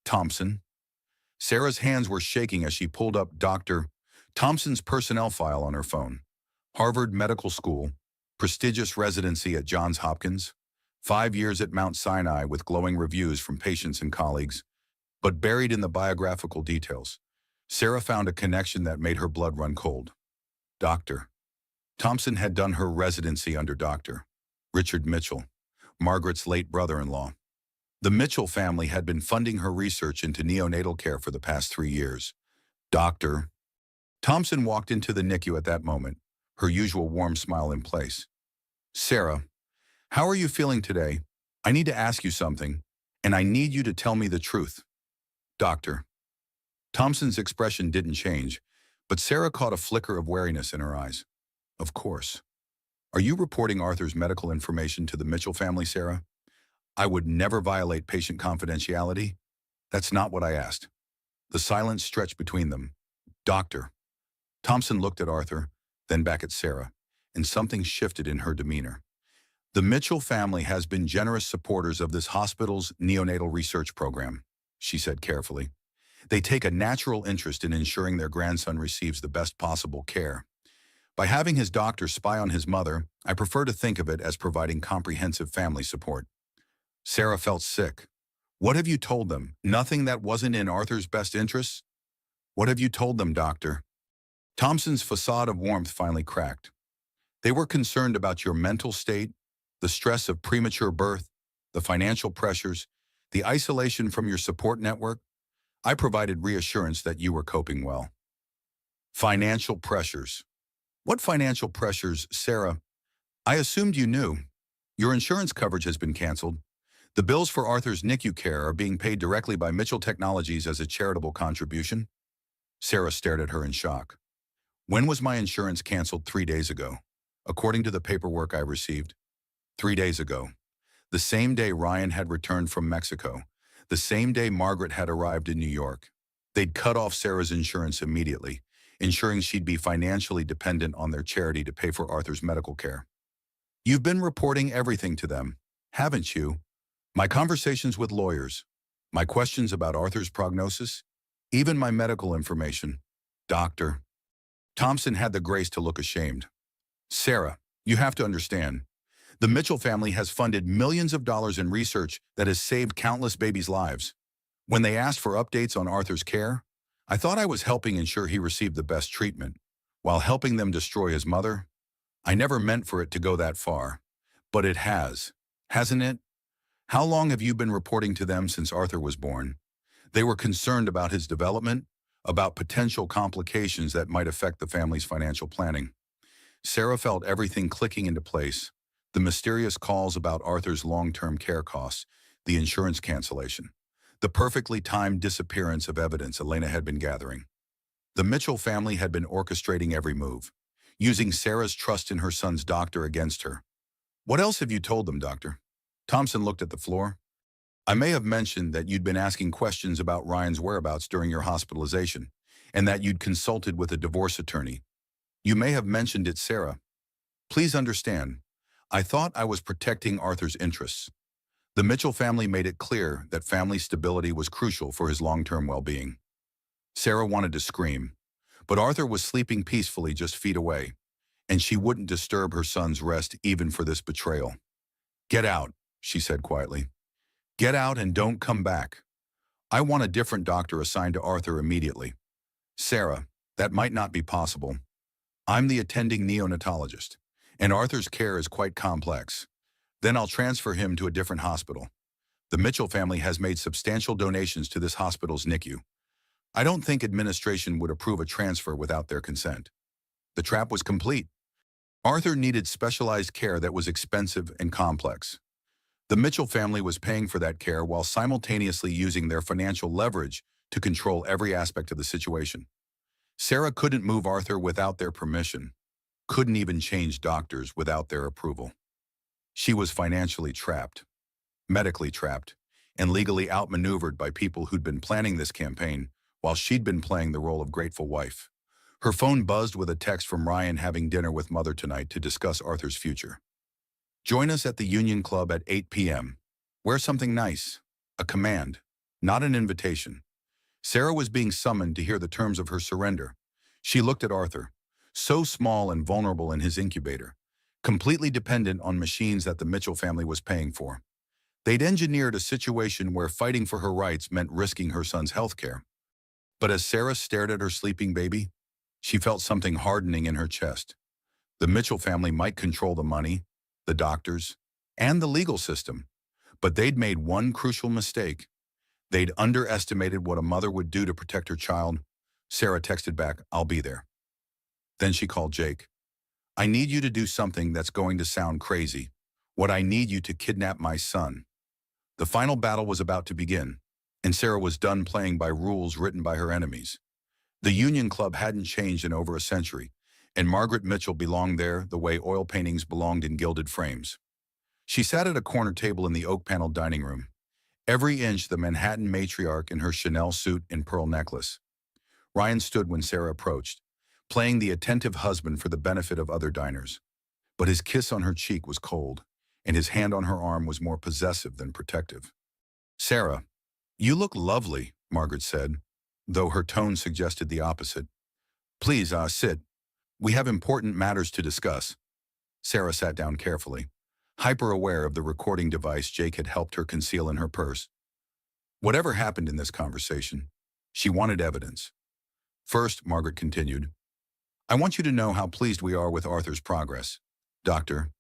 Thompson. Sarah's hands were shaking as she pulled up Dr. Thompson's personnel file on her phone. Harvard Medical School, prestigious residency at Johns Hopkins, 5 years at Mount Sinai with glowing reviews from patients and colleagues. But buried in the biographical details, Sarah found a connection that made her blood run cold. Dr. Thompson had done her residency under Dr. Richard Mitchell, Margaret's late brother-in-law. The Mitchell family had been funding her research into neonatal care for the past 3 years. Dr. Thompson walked into the NICU at that moment, her usual warm smile in place. Sarah, how are you feeling today? I need to ask you something, and I need you to tell me the truth. Dr. Thompson's expression didn't change, but Sarah caught a flicker of wariness in her eyes. Of course. Are you reporting Arthur's medical information to the Mitchell family, Sarah? I would never violate patient confidentiality. That's not what I asked. The silence stretched between them. Doctor. Thompson looked at Arthur, then back at Sarah, and something shifted in her demeanor. The Mitchell family has been generous supporters of this hospital's neonatal research program, she said carefully. They take a natural interest in ensuring their grandson receives the best possible care. By having his doctor spy on his mother, I prefer to think of it as providing comprehensive family support. Sarah felt sick. What have you told them? Nothing that wasn't in Arthur's best interests? What have you told them, doctor? Thompson's facade of warmth finally cracked. They were concerned about your mental state, the stress of premature birth, the financial pressures, the isolation from your support network. I provided reassurance that you were coping well. Financial pressures. What financial pressures, Sarah? I assumed you knew. Your insurance coverage has been canceled. The bills for Arthur's NICU care are being paid directly by Mitchell Technologies as a charitable contribution. Sarah stared at her in shock. When was my insurance canceled? 3 days ago, according to the paperwork I received. 3 days ago. The same day Ryan had returned from Mexico. The same day Margaret had arrived in New York. They'd cut off Sarah's insurance immediately, ensuring she'd be financially dependent on their charity to pay for Arthur's medical care. You've been reporting everything to them, haven't you? My conversations with lawyers, my questions about Arthur's prognosis, even my medical information. Dr. Thompson had the grace to look ashamed. Sarah, you have to understand. The Mitchell family has funded millions of dollars in research that has saved countless babies' lives. When they asked for updates on Arthur's care, I thought I was helping ensure he received the best treatment, while helping them destroy his mother. I never meant for it to go that far, but it has, hasn't it? How long have you been reporting to them since Arthur was born? They were concerned about his development, about potential complications that might affect the family's financial planning. Sarah felt everything clicking into place. The mysterious calls about Arthur's long-term care costs, the insurance cancellation, the perfectly timed disappearance of evidence Elena had been gathering. The Mitchell family had been orchestrating every move, using Sarah's trust in her son's doctor against her. What else have you told them, doctor? Thompson looked at the floor. I may have mentioned that you'd been asking questions about Ryan's whereabouts during your hospitalization, and that you'd consulted with a divorce attorney. You may have mentioned it, Sarah. Please understand, I thought I was protecting Arthur's interests. The Mitchell family made it clear that family stability was crucial for his long-term well-being. Sarah wanted to scream, but Arthur was sleeping peacefully just feet away, and she wouldn't disturb her son's rest even for this betrayal. Get out, she said quietly. Get out and don't come back. I want a different doctor assigned to Arthur immediately. Sarah, that might not be possible. I'm the attending neonatologist, and Arthur's care is quite complex. Then I'll transfer him to a different hospital. The Mitchell family has made substantial donations to this hospital's NICU. I don't think administration would approve a transfer without their consent. The trap was complete. Arthur needed specialized care that was expensive and complex. The Mitchell family was paying for that care while simultaneously using their financial leverage to control every aspect of the situation. Sarah couldn't move Arthur without their permission, couldn't even change doctors without their approval. She was financially trapped, medically trapped, and legally outmaneuvered by people who'd been planning this campaign while she'd been playing the role of grateful wife. Her phone buzzed with a text from Ryan having dinner with Mother tonight to discuss Arthur's future. Join us at the Union Club at 8 p.m. Wear something nice. A command, not an invitation. Sarah was being summoned to hear the terms of her surrender. She looked at Arthur, so small and vulnerable in his incubator, completely dependent on machines that the Mitchell family was paying for. They'd engineered a situation where fighting for her rights meant risking her son's health care. But as Sarah stared at her sleeping baby, she felt something hardening in her chest. The Mitchell family might control the money, the doctors, and the legal system, but they'd made one crucial mistake. They'd underestimated what a mother would do to protect her child. Sarah texted back, "I'll be there." Then she called Jake. "I need you to do something that's going to sound crazy. What I need you to kidnap my son." The final battle was about to begin, and Sarah was done playing by rules written by her enemies. The Union Club hadn't changed in over a century, and Margaret Mitchell belonged there the way oil paintings belonged in gilded frames. She sat at a corner table in the oak-paneled dining room, every inch the Manhattan matriarch in her Chanel suit and pearl necklace. Ryan stood when Sarah approached, playing the attentive husband for the benefit of other diners. But his kiss on her cheek was cold, and his hand on her arm was more possessive than protective. "Sarah, you look lovely," Margaret said, though her tone suggested the opposite. "Please, sit. We have important matters to discuss." Sarah sat down carefully, hyper-aware of the recording device Jake had helped her conceal in her purse. Whatever happened in this conversation, she wanted evidence. "First," Margaret continued, "I want you to know how pleased we are with Arthur's progress. Doctor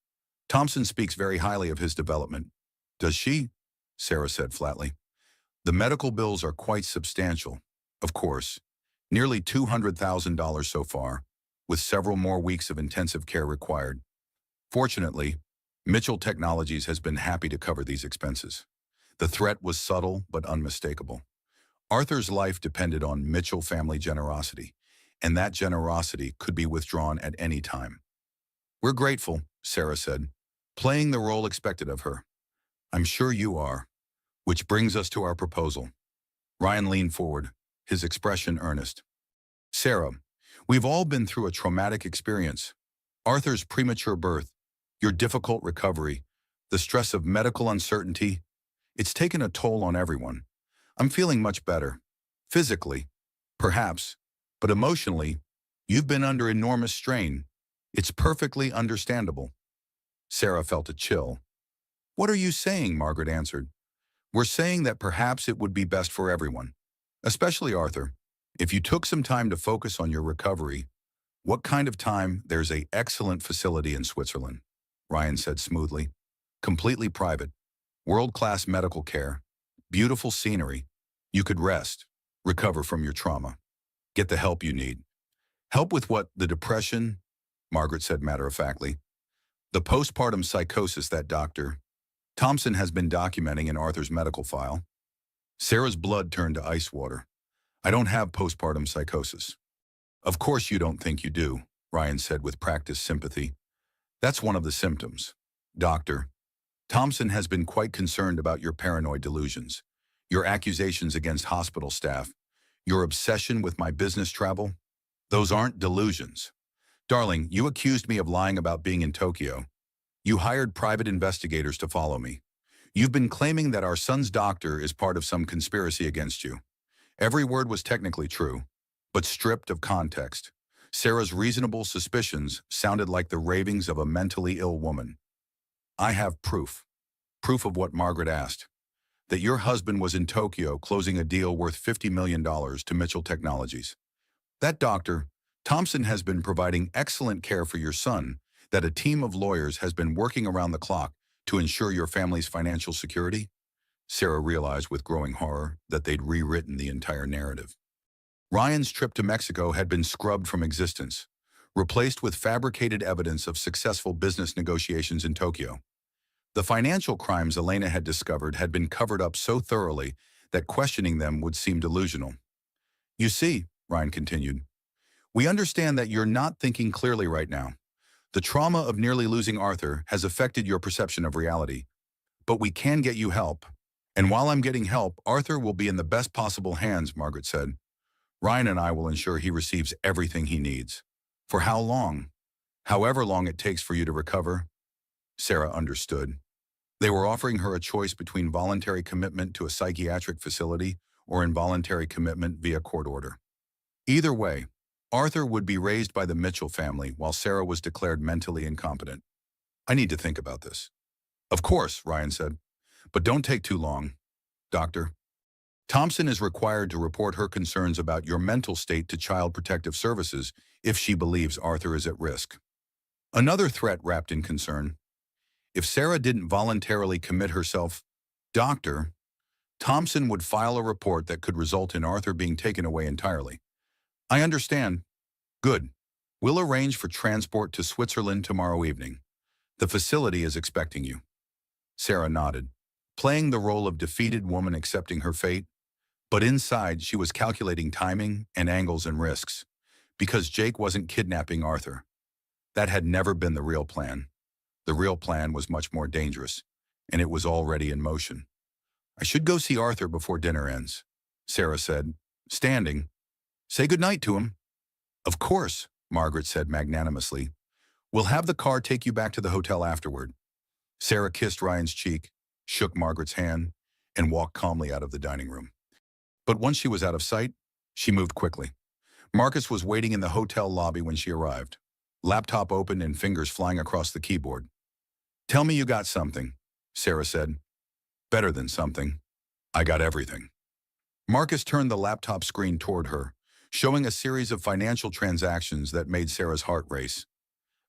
Thompson speaks very highly of his development." "Does she?" Sarah said flatly. "The medical bills are quite substantial, of course, nearly $200,000 so far, with several more weeks of intensive care required. Fortunately, Mitchell Technologies has been happy to cover these expenses." The threat was subtle but unmistakable. Arthur's life depended on Mitchell family generosity, and that generosity could be withdrawn at any time. "We're grateful," Sarah said, playing the role expected of her. "I'm sure you are." Which brings us to our proposal. Ryan leaned forward, his expression earnest. "Sarah, we've all been through a traumatic experience. Arthur's premature birth, your difficult recovery, the stress of medical uncertainty. It's taken a toll on everyone. I'm feeling much better. Physically, perhaps, but emotionally, you've been under enormous strain. It's perfectly understandable." Sarah felt a chill. "What are you saying?" Margaret answered. "We're saying that perhaps it would be best for everyone, especially Arthur, if you took some time to focus on your recovery." "What kind of time?" "There's an excellent facility in Switzerland," Ryan said smoothly. "Completely private, world-class medical care, beautiful scenery. You could rest, recover from your trauma, get the help you need." "Help with what? The depression?" Margaret said matter-of-factly. "The postpartum psychosis that Dr. Thompson has been documenting in Arthur's medical file." Sarah's blood turned to ice water. "I don't have postpartum psychosis." "Of course you don't think you do," Ryan said with practiced sympathy. "That's one of the symptoms. Doctor, Thompson has been quite concerned about your paranoid delusions, your accusations against hospital staff, your obsession with my business travel. Those aren't delusions. Darling, you accused me of lying about being in Tokyo. You hired private investigators to follow me. You've been claiming that our son's doctor is part of some conspiracy against you. Every word was technically true, but stripped of context. Sarah's reasonable suspicions sounded like the ravings of a mentally ill woman. I have proof. Proof of what Margaret asked. That your husband was in Tokyo closing a deal worth $50 million to Mitchell Technologies. That doctor, Thompson, has been providing excellent care for your son, that a team of lawyers has been working around the clock to ensure your family's financial security. Sarah realized with growing horror that they'd rewritten the entire narrative. Ryan's trip to Mexico had been scrubbed from existence, replaced with fabricated evidence of successful business negotiations in Tokyo. The financial crimes Elena had discovered had been covered up so thoroughly that questioning them would seem delusional. You see, Ryan continued, we understand that you're not thinking clearly right now. The trauma of nearly losing Arthur has affected your perception of reality. But we can get you help. And while I'm getting help, Arthur will be in the best possible hands, Margaret said. Ryan and I will ensure he receives everything he needs. For how long? However long it takes for you to recover. Sarah understood. They were offering her a choice between voluntary commitment to a psychiatric facility or involuntary commitment via court order. Either way, Arthur would be raised by the Mitchell family while Sarah was declared mentally incompetent. I need to think about this. Of course, Ryan said, but don't take too long. Doctor, Thompson is required to report her concerns about your mental state to Child Protective Services if she believes Arthur is at risk. Another threat wrapped in concern. If Sarah didn't voluntarily commit herself, Doctor, Thompson would file a report that could result in Arthur being taken away entirely. I understand. Good. We'll arrange for transport to Switzerland tomorrow evening. The facility is expecting you. Sarah nodded, playing the role of defeated woman accepting her fate. But inside, she was calculating timing and angles and risks, because Jake wasn't kidnapping Arthur. That had never been the real plan. The real plan was much more dangerous, and it was already in motion. I should go see Arthur before dinner ends, Sarah said, standing. Say goodnight to him. Of course, Margaret said magnanimously. We'll have the car take you back to the hotel afterward. Sarah kissed Ryan's cheek, shook Margaret's hand, and walked calmly out of the dining room. But once she was out of sight, she moved quickly. Marcus was waiting in the hotel lobby when she arrived, laptop open and fingers flying across the keyboard. Tell me you got something, Sarah said. Better than something. I got everything. Marcus turned the laptop screen toward her, showing a series of financial transactions that made Sarah's heart race.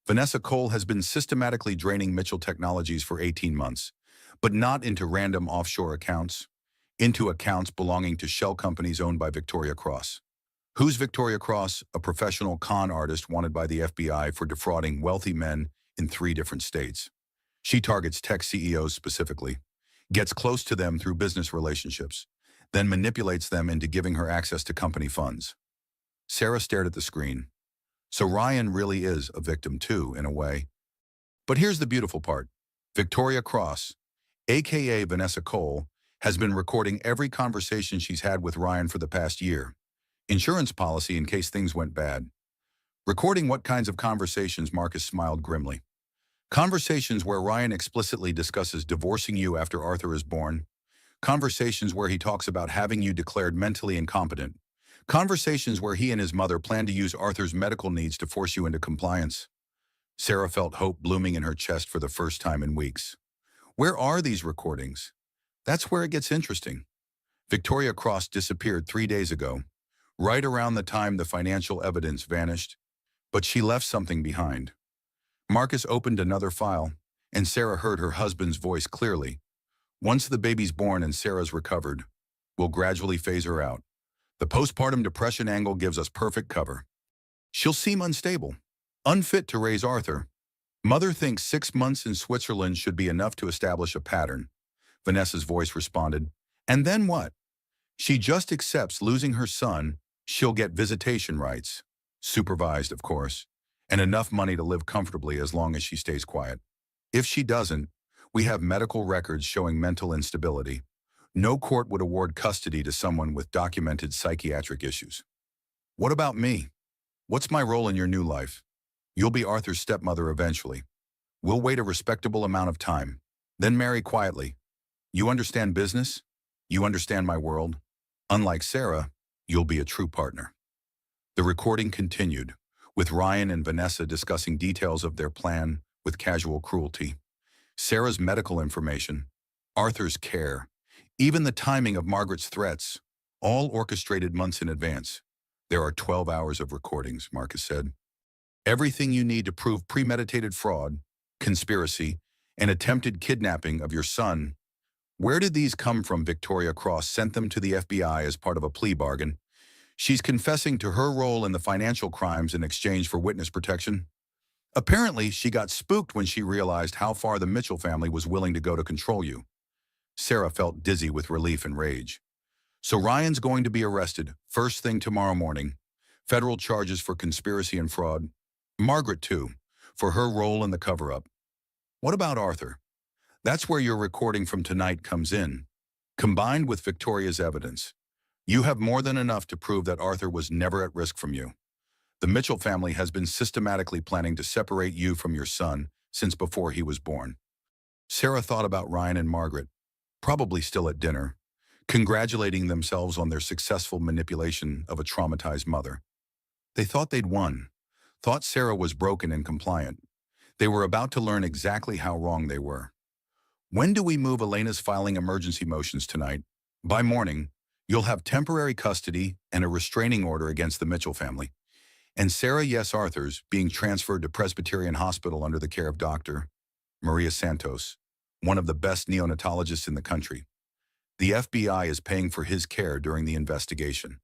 Vanessa Cole has been systematically draining Mitchell Technologies for 18 months, but not into random offshore accounts, into accounts belonging to shell companies owned by Victoria Cross. Who's Victoria Cross? A professional con artist wanted by the FBI for defrauding wealthy men in 3 different states. She targets tech CEOs specifically, gets close to them through business relationships, then manipulates them into giving her access to company funds. Sarah stared at the screen. So Ryan really is a victim too, in a way. But here's the beautiful part. Victoria Cross, aka Vanessa Cole, has been recording every conversation she's had with Ryan for the past year. Insurance policy in case things went bad. Recording what kinds of conversations? Marcus smiled grimly. Conversations where Ryan explicitly discusses divorcing you after Arthur is born. Conversations where he talks about having you declared mentally incompetent. Conversations where he and his mother plan to use Arthur's medical needs to force you into compliance. Sarah felt hope blooming in her chest for the first time in weeks. Where are these recordings? That's where it gets interesting. Victoria Cross disappeared 3 days ago, right around the time the financial evidence vanished, but she left something behind. Marcus opened another file, and Sarah heard her husband's voice clearly. Once the baby's born and Sarah's recovered, we'll gradually phase her out. The postpartum depression angle gives us perfect cover. She'll seem unstable, unfit to raise Arthur. Mother thinks 6 months in Switzerland should be enough to establish a pattern. Vanessa's voice responded. And then what? She just accepts losing her son. She'll get visitation rights, supervised, of course, and enough money to live comfortably as long as she stays quiet. If she doesn't, we have medical records showing mental instability. No court would award custody to someone with documented psychiatric issues. What about me? What's my role in your new life? You'll be Arthur's stepmother eventually. We'll wait a respectable amount of time, then marry quietly. You understand business? You understand my world? Unlike Sarah, you'll be a true partner. The recording continued, with Ryan and Vanessa discussing details of their plan with casual cruelty. Sarah's medical information, Arthur's care, even the timing of Margaret's threats, all orchestrated months in advance. There are 12 hours of recordings, Marcus said. Everything you need to prove premeditated fraud, conspiracy, and attempted kidnapping of your son. Where did these come from? Victoria Cross sent them to the FBI as part of a plea bargain. She's confessing to her role in the financial crimes in exchange for witness protection. Apparently, she got spooked when she realized how far the Mitchell family was willing to go to control you. Sarah felt dizzy with relief and rage. So Ryan's going to be arrested first thing tomorrow morning. Federal charges for conspiracy and fraud. Margaret, too, for her role in the cover-up. What about Arthur? That's where your recording from tonight comes in. Combined with Victoria's evidence, you have more than enough to prove that Arthur was never at risk from you. The Mitchell family has been systematically planning to separate you from your son since before he was born. Sarah thought about Ryan and Margaret, probably still at dinner, congratulating themselves on their successful manipulation of a traumatized mother. They thought they'd won, thought Sarah was broken and compliant. They were about to learn exactly how wrong they were. When do we move? Elena's filing emergency motions tonight. By morning, you'll have temporary custody and a restraining order against the Mitchell family. And Sarah, yes, Arthur's being transferred to Presbyterian Hospital under the care of Dr. Maria Santos, one of the best neonatologists in the country. The FBI is paying for his care during the investigation.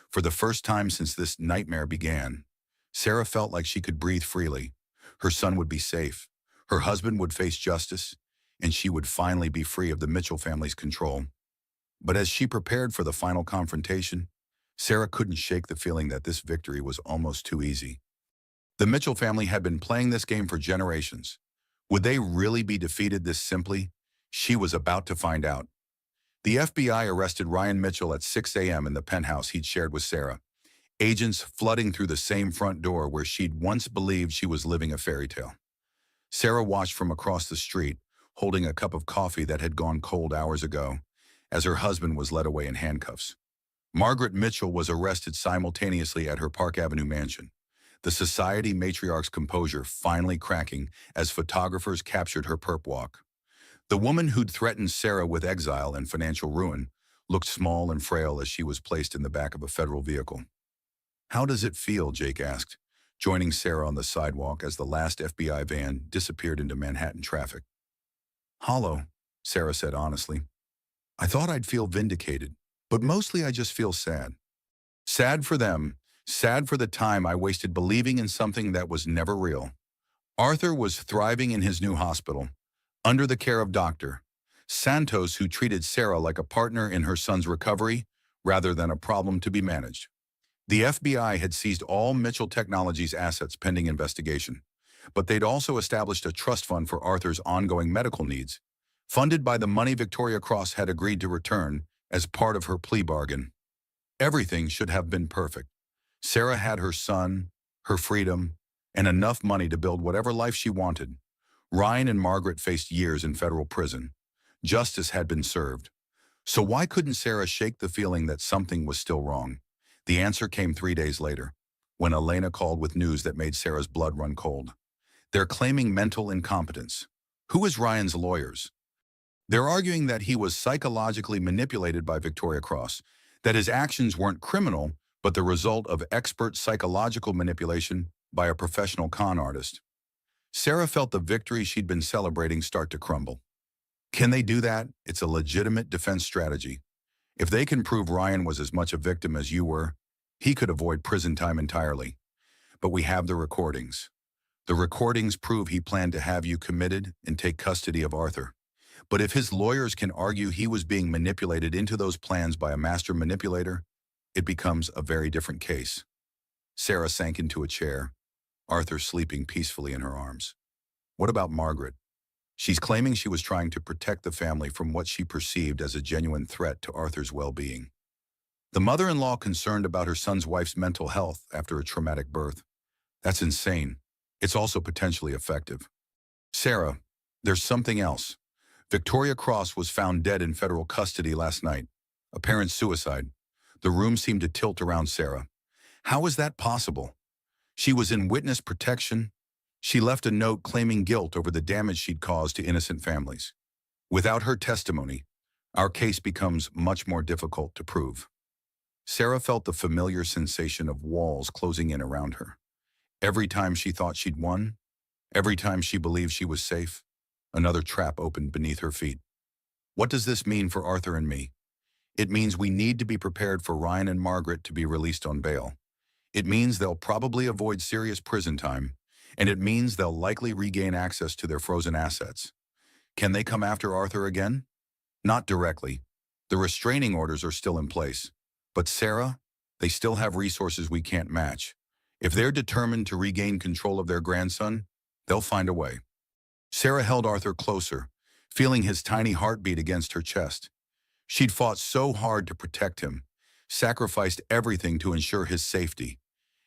For the first time since this nightmare began, Sarah felt like she could breathe freely. Her son would be safe, her husband would face justice, and she would finally be free of the Mitchell family's control. But as she prepared for the final confrontation, Sarah couldn't shake the feeling that this victory was almost too easy. The Mitchell family had been playing this game for generations. Would they really be defeated this simply? She was about to find out. The FBI arrested Ryan Mitchell at 6 a.m. in the penthouse he'd shared with Sarah, agents flooding through the same front door where she'd once believed she was living a fairy tale. Sarah watched from across the street, holding a cup of coffee that had gone cold hours ago, as her husband was led away in handcuffs. Margaret Mitchell was arrested simultaneously at her Park Avenue mansion, the society matriarch's composure finally cracking as photographers captured her perp walk. The woman who'd threatened Sarah with exile and financial ruin looked small and frail as she was placed in the back of a federal vehicle. How does it feel? Jake asked, joining Sarah on the sidewalk as the last FBI van disappeared into Manhattan traffic. Hollow, Sarah said honestly. I thought I'd feel vindicated, but mostly I just feel sad. Sad for them, sad for the time I wasted believing in something that was never real. Arthur was thriving in his new hospital, under the care of Dr. Santos, who treated Sarah like a partner in her son's recovery rather than a problem to be managed. The FBI had seized all Mitchell Technologies assets pending investigation, but they'd also established a trust fund for Arthur's ongoing medical needs, funded by the money Victoria Cross had agreed to return as part of her plea bargain. Everything should have been perfect. Sarah had her son, her freedom, and enough money to build whatever life she wanted. Ryan and Margaret faced years in federal prison. Justice had been served. So why couldn't Sarah shake the feeling that something was still wrong? The answer came 3 days later, when Elena called with news that made Sarah's blood run cold. They're claiming mental incompetence. Who is Ryan's lawyers? They're arguing that he was psychologically manipulated by Victoria Cross, that his actions weren't criminal, but the result of expert psychological manipulation by a professional con artist. Sarah felt the victory she'd been celebrating start to crumble. Can they do that? It's a legitimate defense strategy. If they can prove Ryan was as much a victim as you were, he could avoid prison time entirely. But we have the recordings. The recordings prove he planned to have you committed and take custody of Arthur. But if his lawyers can argue he was being manipulated into those plans by a master manipulator, it becomes a very different case. Sarah sank into a chair, Arthur sleeping peacefully in her arms. What about Margaret? She's claiming she was trying to protect the family from what she perceived as a genuine threat to Arthur's well-being. The mother-in-law concerned about her son's wife's mental health after a traumatic birth. That's insane. It's also potentially effective. Sarah, there's something else. Victoria Cross was found dead in federal custody last night. Apparent suicide. The room seemed to tilt around Sarah. How is that possible? She was in witness protection. She left a note claiming guilt over the damage she'd caused to innocent families. Without her testimony, our case becomes much more difficult to prove. Sarah felt the familiar sensation of walls closing in around her. Every time she thought she'd won, every time she believed she was safe, another trap opened beneath her feet. What does this mean for Arthur and me? It means we need to be prepared for Ryan and Margaret to be released on bail. It means they'll probably avoid serious prison time, and it means they'll likely regain access to their frozen assets. Can they come after Arthur again? Not directly. The restraining orders are still in place. But Sarah, they still have resources we can't match. If they're determined to regain control of their grandson, they'll find a way. Sarah held Arthur closer, feeling his tiny heartbeat against her chest. She'd fought so hard to protect him, sacrificed everything to ensure his safety.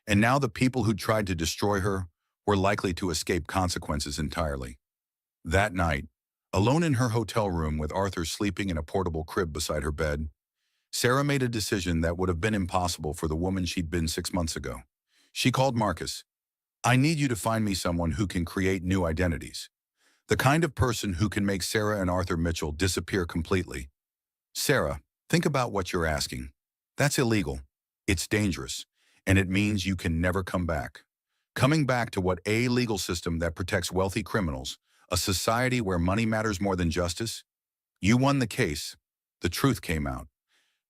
And now the people who'd tried to destroy her were likely to escape consequences entirely. That night, alone in her hotel room with Arthur sleeping in a portable crib beside her bed, Sarah made a decision that would have been impossible for the woman she'd been 6 months ago. She called Marcus. I need you to find me someone who can create new identities. The kind of person who can make Sarah and Arthur Mitchell disappear completely. Sarah, think about what you're asking. That's illegal. It's dangerous. And it means you can never come back. Coming back to what a legal system that protects wealthy criminals, a society where money matters more than justice? You won the case. The truth came out.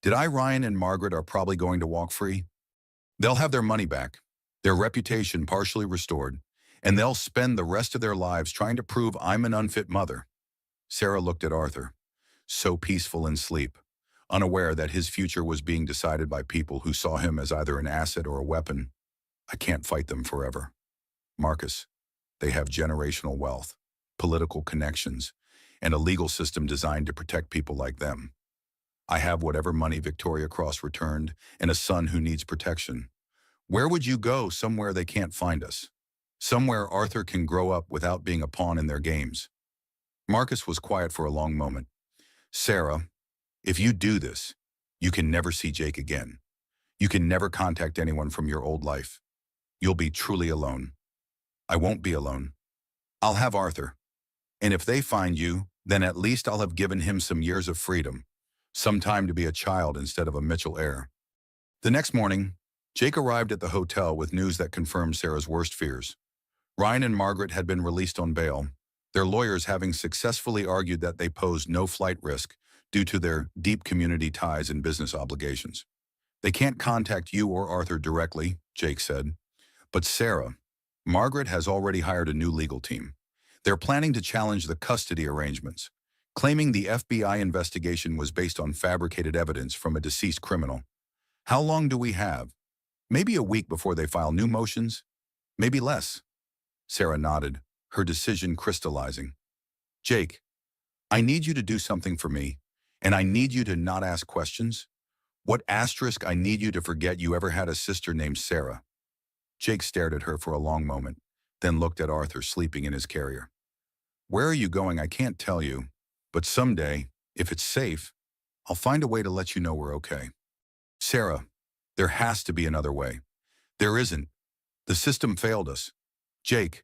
Ryan and Margaret are probably going to walk free. They'll have their money back, their reputation partially restored, and they'll spend the rest of their lives trying to prove I'm an unfit mother. Sarah looked at Arthur, so peaceful in sleep, unaware that his future was being decided by people who saw him as either an asset or a weapon. I can't fight them forever. Marcus, they have generational wealth, political connections, and a legal system designed to protect people like them. I have whatever money Victoria Cross returned and a son who needs protection. Where would you go somewhere they can't find us? Somewhere Arthur can grow up without being a pawn in their games. Marcus was quiet for a long moment. Sarah, if you do this, you can never see Jake again. You can never contact anyone from your old life. You'll be truly alone. I won't be alone. I'll have Arthur. And if they find you, then at least I'll have given him some years of freedom. Some time to be a child instead of a Mitchell heir. The next morning, Jake arrived at the hotel with news that confirmed Sarah's worst fears. Ryan and Margaret had been released on bail, their lawyers having successfully argued that they posed no flight risk due to their deep community ties and business obligations. They can't contact you or Arthur directly, Jake said. But Sarah, Margaret has already hired a new legal team. They're planning to challenge the custody arrangements, claiming the FBI investigation was based on fabricated evidence from a deceased criminal. How long do we have? Maybe a week before they file new motions? Maybe less. Sarah nodded, her decision crystallizing. Jake, I need you to do something for me, and I need you to not ask questions. What asterisk I need you to forget you ever had a sister named Sarah. Jake stared at her for a long moment, then looked at Arthur sleeping in his carrier. Where are you going? I can't tell you. But someday, if it's safe, I'll find a way to let you know we're okay. Sarah, there has to be another way. There isn't. The system failed us. Jake,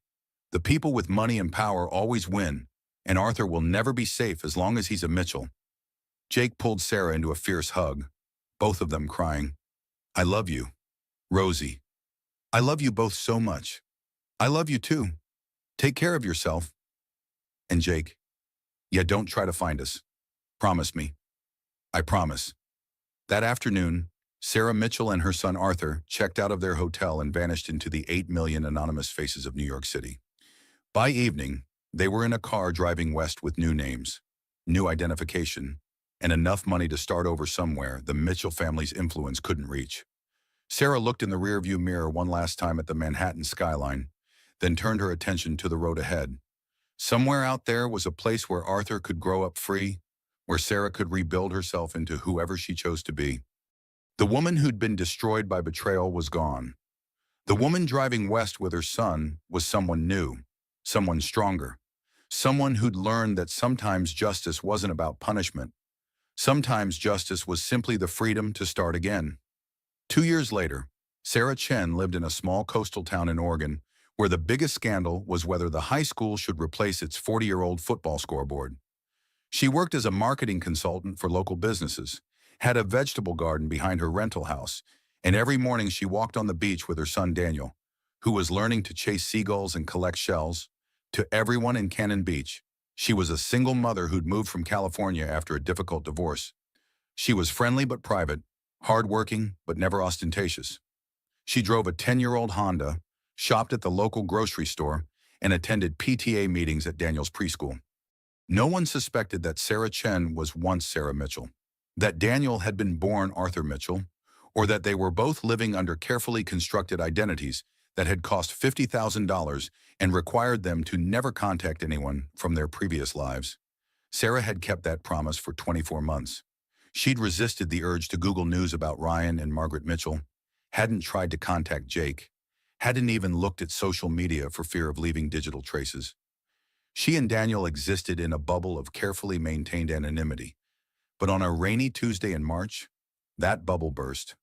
the people with money and power always win, and Arthur will never be safe as long as he's a Mitchell. Jake pulled Sarah into a fierce hug, both of them crying. I love you, Rosie. I love you both so much. I love you too. Take care of yourself. And Jake, yeah, don't try to find us. Promise me. I promise. That afternoon, Sarah Mitchell and her son Arthur checked out of their hotel and vanished into the 8 million anonymous faces of New York City. By evening, they were in a car driving west with new names, new identification, and enough money to start over somewhere the Mitchell family's influence couldn't reach. Sarah looked in the rearview mirror one last time at the Manhattan skyline, then turned her attention to the road ahead. Somewhere out there was a place where Arthur could grow up free, where Sarah could rebuild herself into whoever she chose to be. The woman who'd been destroyed by betrayal was gone. The woman driving west with her son was someone new, someone stronger, someone who'd learned that sometimes justice wasn't about punishment. Sometimes justice was simply the freedom to start again. 2 years later, Sarah Chen lived in a small coastal town in Oregon where the biggest scandal was whether the high school should replace its 40-year-old football scoreboard. She worked as a marketing consultant for local businesses, had a vegetable garden behind her rental house, and every morning she walked on the beach with her son Daniel, who was learning to chase seagulls and collect shells. To everyone in Cannon Beach, she was a single mother who'd moved from California after a difficult divorce. She was friendly but private, hardworking but never ostentatious. She drove a 10-year-old Honda, shopped at the local grocery store, and attended PTA meetings at Daniel's preschool. No one suspected that Sarah Chen was once Sarah Mitchell, that Daniel had been born Arthur Mitchell, or that they were both living under carefully constructed identities that had cost $50,000 and required them to never contact anyone from their previous lives. Sarah had kept that promise for 24 months. She'd resisted the urge to Google news about Ryan and Margaret Mitchell, hadn't tried to contact Jake, hadn't even looked at social media for fear of leaving digital traces. She and Daniel existed in a bubble of carefully maintained anonymity. But on a rainy Tuesday in March, that bubble burst.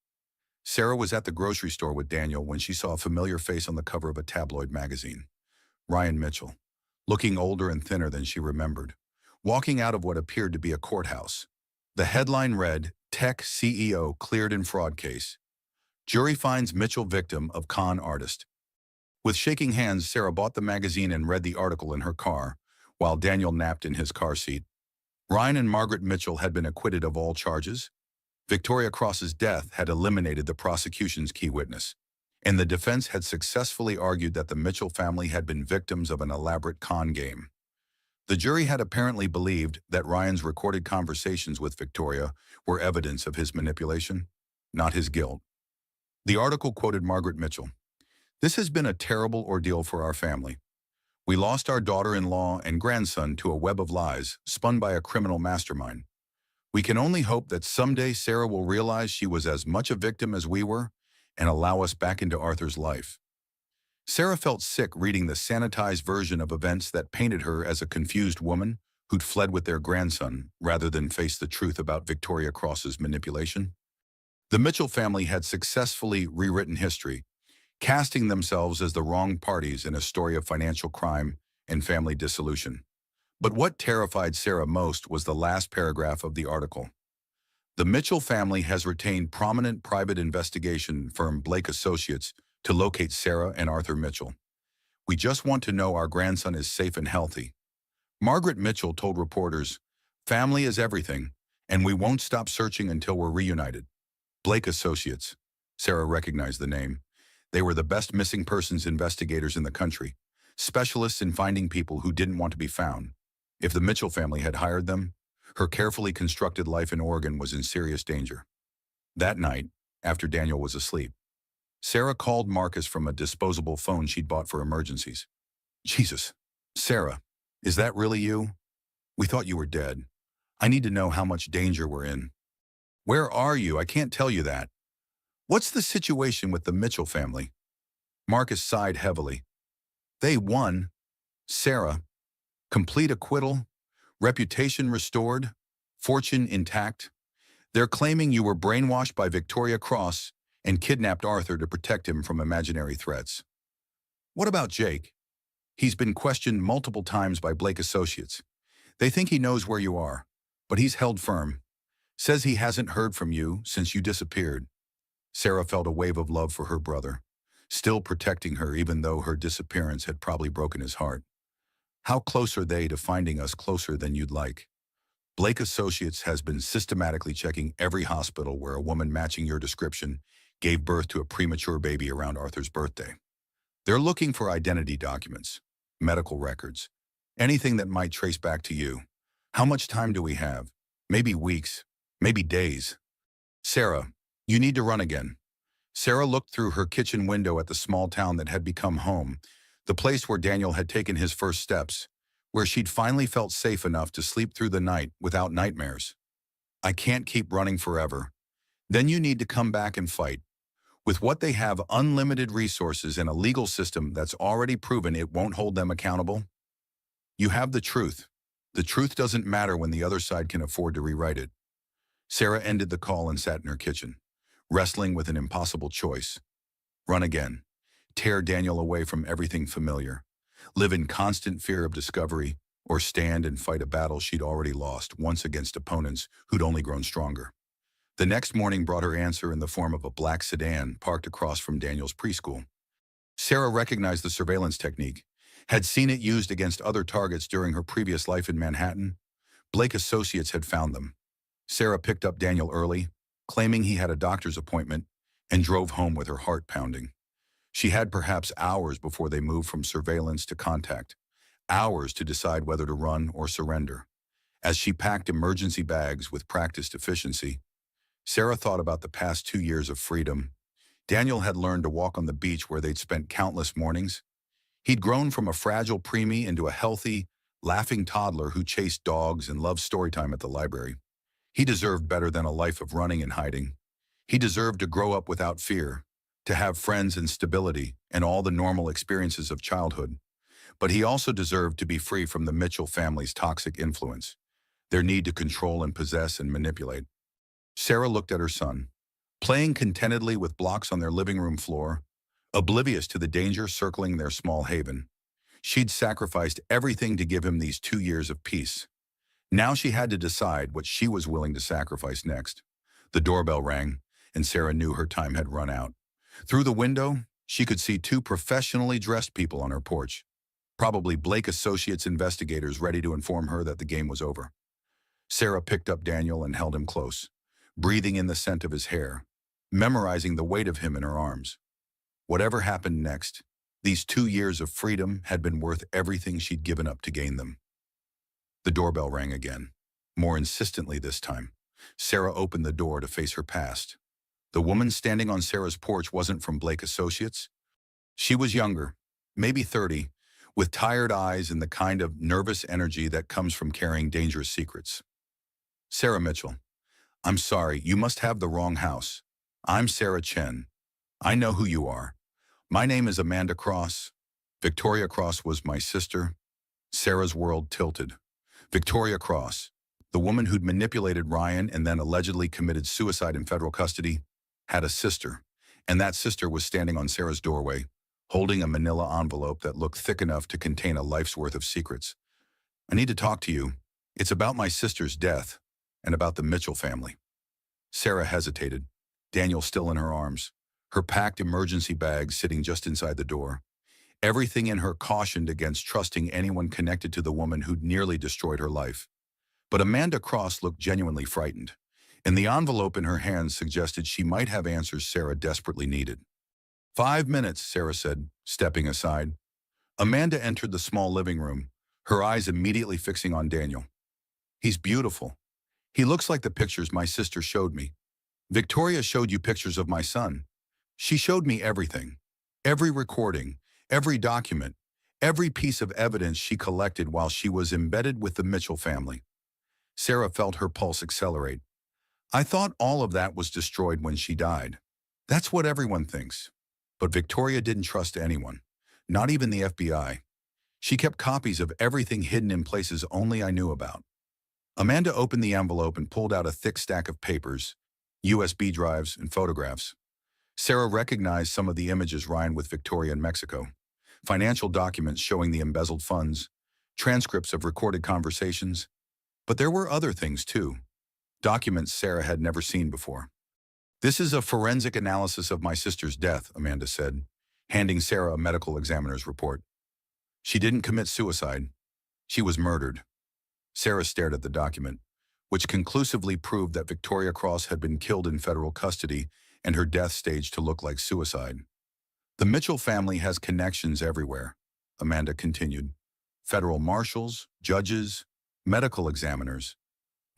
Sarah was at the grocery store with Daniel when she saw a familiar face on the cover of a tabloid magazine. Ryan Mitchell, looking older and thinner than she remembered, walking out of what appeared to be a courthouse. The headline read, "Tech CEO Cleared in Fraud Case. Jury finds Mitchell victim of con artist." With shaking hands, Sarah bought the magazine and read the article in her car, while Daniel napped in his car seat. Ryan and Margaret Mitchell had been acquitted of all charges. Victoria Cross's death had eliminated the prosecution's key witness, and the defense had successfully argued that the Mitchell family had been victims of an elaborate con game. The jury had apparently believed that Ryan's recorded conversations with Victoria were evidence of his manipulation, not his guilt. The article quoted Margaret Mitchell. "This has been a terrible ordeal for our family. We lost our daughter-in-law and grandson to a web of lies spun by a criminal mastermind. We can only hope that someday Sarah will realize she was as much a victim as we were and allow us back into Arthur's life." Sarah felt sick reading the sanitized version of events that painted her as a confused woman who'd fled with their grandson rather than face the truth about Victoria Cross's manipulation. The Mitchell family had successfully rewritten history, casting themselves as the wrong parties in a story of financial crime and family dissolution. But what terrified Sarah most was the last paragraph of the article. "The Mitchell family has retained prominent private investigation firm Blake Associates to locate Sarah and Arthur Mitchell. We just want to know our grandson is safe and healthy." Margaret Mitchell told reporters, "Family is everything, and we won't stop searching until we're reunited." Blake Associates. Sarah recognized the name. They were the best missing persons investigators in the country, specialists in finding people who didn't want to be found. If the Mitchell family had hired them, her carefully constructed life in Oregon was in serious danger. That night, after Daniel was asleep, Sarah called Marcus from a disposable phone she'd bought for emergencies. "Jesus, Sarah, is that really you? We thought you were dead. I need to know how much danger we're in." "Where are you? I can't tell you that." "What's the situation with the Mitchell family?" Marcus sighed heavily. "They won. Sarah. Complete acquittal, reputation restored, fortune intact. They're claiming you were brainwashed by Victoria Cross and kidnapped Arthur to protect him from imaginary threats." "What about Jake?" "He's been questioned multiple times by Blake Associates. They think he knows where you are, but he's held firm. Says he hasn't heard from you since you disappeared." Sarah felt a wave of love for her brother, still protecting her even though her disappearance had probably broken his heart. "How close are they to finding us closer than you'd like?" "Blake Associates has been systematically checking every hospital where a woman matching your description gave birth to a premature baby around Arthur's birthday. They're looking for identity documents, medical records, anything that might trace back to you. How much time do we have? Maybe weeks, maybe days." "Sarah, you need to run again." Sarah looked through her kitchen window at the small town that had become home, the place where Daniel had taken his first steps, where she'd finally felt safe enough to sleep through the night without nightmares. I can't keep running forever. Then you need to come back and fight. With what they have, unlimited resources and a legal system that's already proven it won't hold them accountable. You have the truth. The truth doesn't matter when the other side can afford to rewrite it. Sarah ended the call and sat in her kitchen, wrestling with an impossible choice. Run again. Tear Daniel away from everything familiar. Live in constant fear of discovery, or stand and fight a battle she'd already lost once against opponents who'd only grown stronger. The next morning brought her answer in the form of a black sedan parked across from Daniel's preschool. Sarah recognized the surveillance technique, had seen it used against other targets during her previous life in Manhattan. Blake Associates had found them. Sarah picked up Daniel early, claiming he had a doctor's appointment, and drove home with her heart pounding. She had perhaps hours before they moved from surveillance to contact, hours to decide whether to run or surrender. As she packed emergency bags with practiced efficiency, Sarah thought about the past 2 years of freedom. Daniel had learned to walk on the beach where they'd spent countless mornings. He'd grown from a fragile preemie into a healthy, laughing toddler who chased dogs and loved storytime at the library. He deserved better than a life of running and hiding. He deserved to grow up without fear, to have friends and stability and all the normal experiences of childhood. But he also deserved to be free from the Mitchell family's toxic influence, their need to control and possess and manipulate. Sarah looked at her son, playing contentedly with blocks on their living room floor, oblivious to the danger circling their small haven. She'd sacrificed everything to give him these 2 years of peace. Now she had to decide what she was willing to sacrifice next. The doorbell rang, and Sarah knew her time had run out. Through the window, she could see 2 professionally dressed people on her porch, probably Blake Associates investigators ready to inform her that the game was over. Sarah picked up Daniel and held him close, breathing in the scent of his hair, memorizing the weight of him in her arms. Whatever happened next, these 2 years of freedom had been worth everything she'd given up to gain them. The doorbell rang again, more insistently this time. Sarah opened the door to face her past. The woman standing on Sarah's porch wasn't from Blake Associates. She was younger, maybe 30, with tired eyes and the kind of nervous energy that comes from carrying dangerous secrets. Sarah Mitchell, I'm sorry, you must have the wrong house. I'm Sarah Chen. I know who you are. My name is Amanda Cross. Victoria Cross was my sister. Sarah's world tilted. Victoria Cross, the woman who'd manipulated Ryan and then allegedly committed suicide in federal custody, had a sister, and that sister was standing on Sarah's doorway, holding a manila envelope that looked thick enough to contain a life's worth of secrets. I need to talk to you. It's about my sister's death and about the Mitchell family. Sarah hesitated, Daniel still in her arms, her packed emergency bag sitting just inside the door. Everything in her cautioned against trusting anyone connected to the woman who'd nearly destroyed her life. But Amanda Cross looked genuinely frightened, and the envelope in her hands suggested she might have answers Sarah desperately needed. 5 minutes, Sarah said, stepping aside. Amanda entered the small living room, her eyes immediately fixing on Daniel. He's beautiful. He looks like the pictures my sister showed me. Victoria showed you pictures of my son. She showed me everything. Every recording, every document, every piece of evidence she collected while she was embedded with the Mitchell family. Sarah felt her pulse accelerate. I thought all of that was destroyed when she died. That's what everyone thinks. But Victoria didn't trust anyone, not even the FBI. She kept copies of everything hidden in places only I knew about. Amanda opened the envelope and pulled out a thick stack of papers, USB drives, and photographs. Sarah recognized some of the images Ryan with Victoria in Mexico. Financial documents showing the embezzled funds, transcripts of recorded conversations. But there were other things too. Documents Sarah had never seen before. This is a forensic analysis of my sister's death, Amanda said, handing Sarah a medical examiner's report. She didn't commit suicide. She was murdered. Sarah stared at the document, which conclusively proved that Victoria Cross had been killed in federal custody and her death staged to look like suicide. The Mitchell family has connections everywhere, Amanda continued. Federal marshals, judges, medical examiners.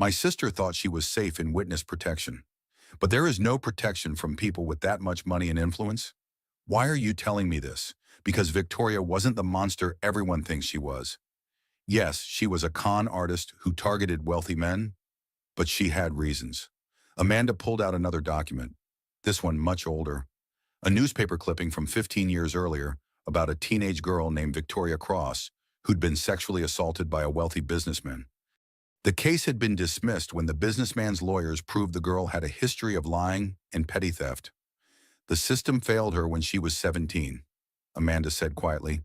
My sister thought she was safe in witness protection. But there is no protection from people with that much money and influence. Why are you telling me this? Because Victoria wasn't the monster everyone thinks she was. Yes, she was a con artist who targeted wealthy men, but she had reasons. Amanda pulled out another document, this one much older, a newspaper clipping from 15 years earlier about a teenage girl named Victoria Cross who'd been sexually assaulted by a wealthy businessman. The case had been dismissed when the businessman's lawyers proved the girl had a history of lying and petty theft. The system failed her when she was 17, Amanda said quietly,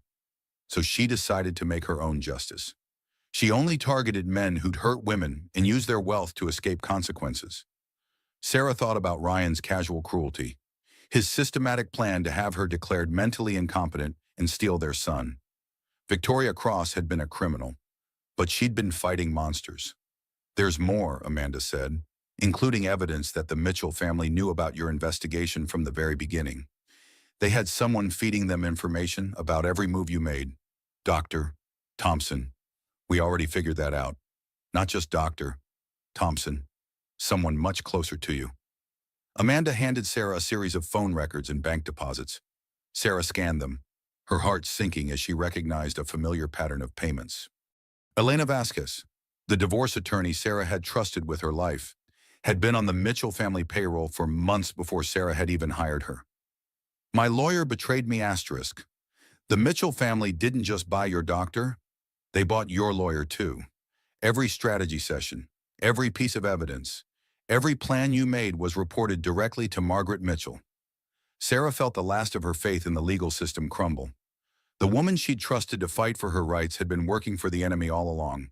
so she decided to make her own justice. She only targeted men who'd hurt women and used their wealth to escape consequences. Sarah thought about Ryan's casual cruelty, his systematic plan to have her declared mentally incompetent and steal their son. Victoria Cross had been a criminal, but she'd been fighting monsters. There's more, Amanda said, including evidence that the Mitchell family knew about your investigation from the very beginning. They had someone feeding them information about every move you made. Dr. Thompson. We already figured that out. Not just Dr. Thompson. Someone much closer to you. Amanda handed Sarah a series of phone records and bank deposits. Sarah scanned them, her heart sinking as she recognized a familiar pattern of payments. Elena Vasquez, the divorce attorney Sarah had trusted with her life, had been on the Mitchell family payroll for months before Sarah had even hired her. My lawyer betrayed me asterisk. The Mitchell family didn't just buy your doctor, they bought your lawyer too. Every strategy session, every piece of evidence, every plan you made was reported directly to Margaret Mitchell. Sarah felt the last of her faith in the legal system crumble. The woman she'd trusted to fight for her rights had been working for the enemy all along,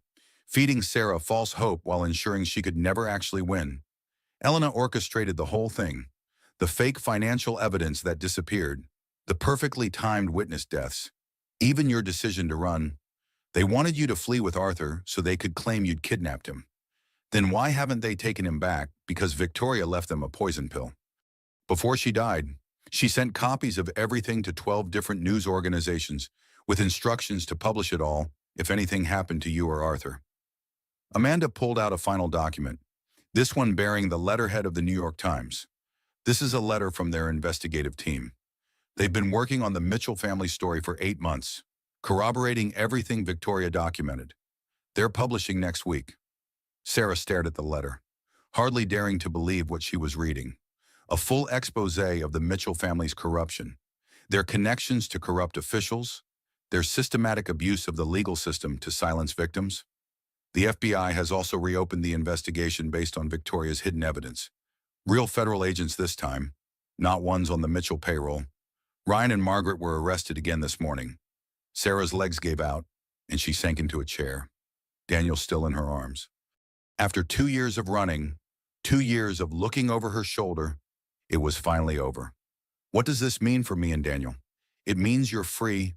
feeding Sarah false hope while ensuring she could never actually win. Elena orchestrated the whole thing, the fake financial evidence that disappeared, the perfectly timed witness deaths, even your decision to run. They wanted you to flee with Arthur so they could claim you'd kidnapped him. Then why haven't they taken him back? Because Victoria left them a poison pill. Before she died, she sent copies of everything to 12 different news organizations with instructions to publish it all if anything happened to you or Arthur. Amanda pulled out a final document, this one bearing the letterhead of the New York Times. This is a letter from their investigative team. They've been working on the Mitchell family story for 8 months, corroborating everything Victoria documented. They're publishing next week. Sarah stared at the letter, hardly daring to believe what she was reading. A full expose of the Mitchell family's corruption, their connections to corrupt officials, their systematic abuse of the legal system to silence victims. The FBI has also reopened the investigation based on Victoria's hidden evidence. Real federal agents this time, not ones on the Mitchell payroll. Ryan and Margaret were arrested again this morning. Sarah's legs gave out, and she sank into a chair, Daniel still in her arms. After 2 years of running, 2 years of looking over her shoulder, it was finally over. What does this mean for me and Daniel? It means you're free.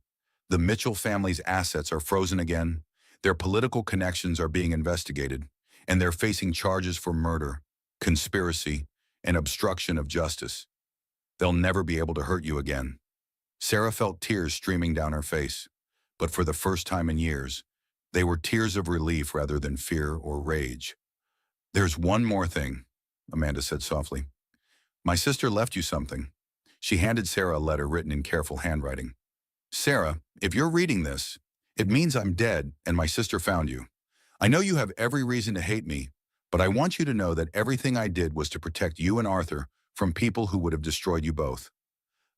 The Mitchell family's assets are frozen again. Their political connections are being investigated, and they're facing charges for murder, conspiracy, and obstruction of justice. They'll never be able to hurt you again. Sarah felt tears streaming down her face, but for the first time in years, they were tears of relief rather than fear or rage. There's one more thing, Amanda said softly. My sister left you something. She handed Sarah a letter written in careful handwriting. Sarah, if you're reading this, it means I'm dead and my sister found you. I know you have every reason to hate me, but I want you to know that everything I did was to protect you and Arthur from people who would have destroyed you both.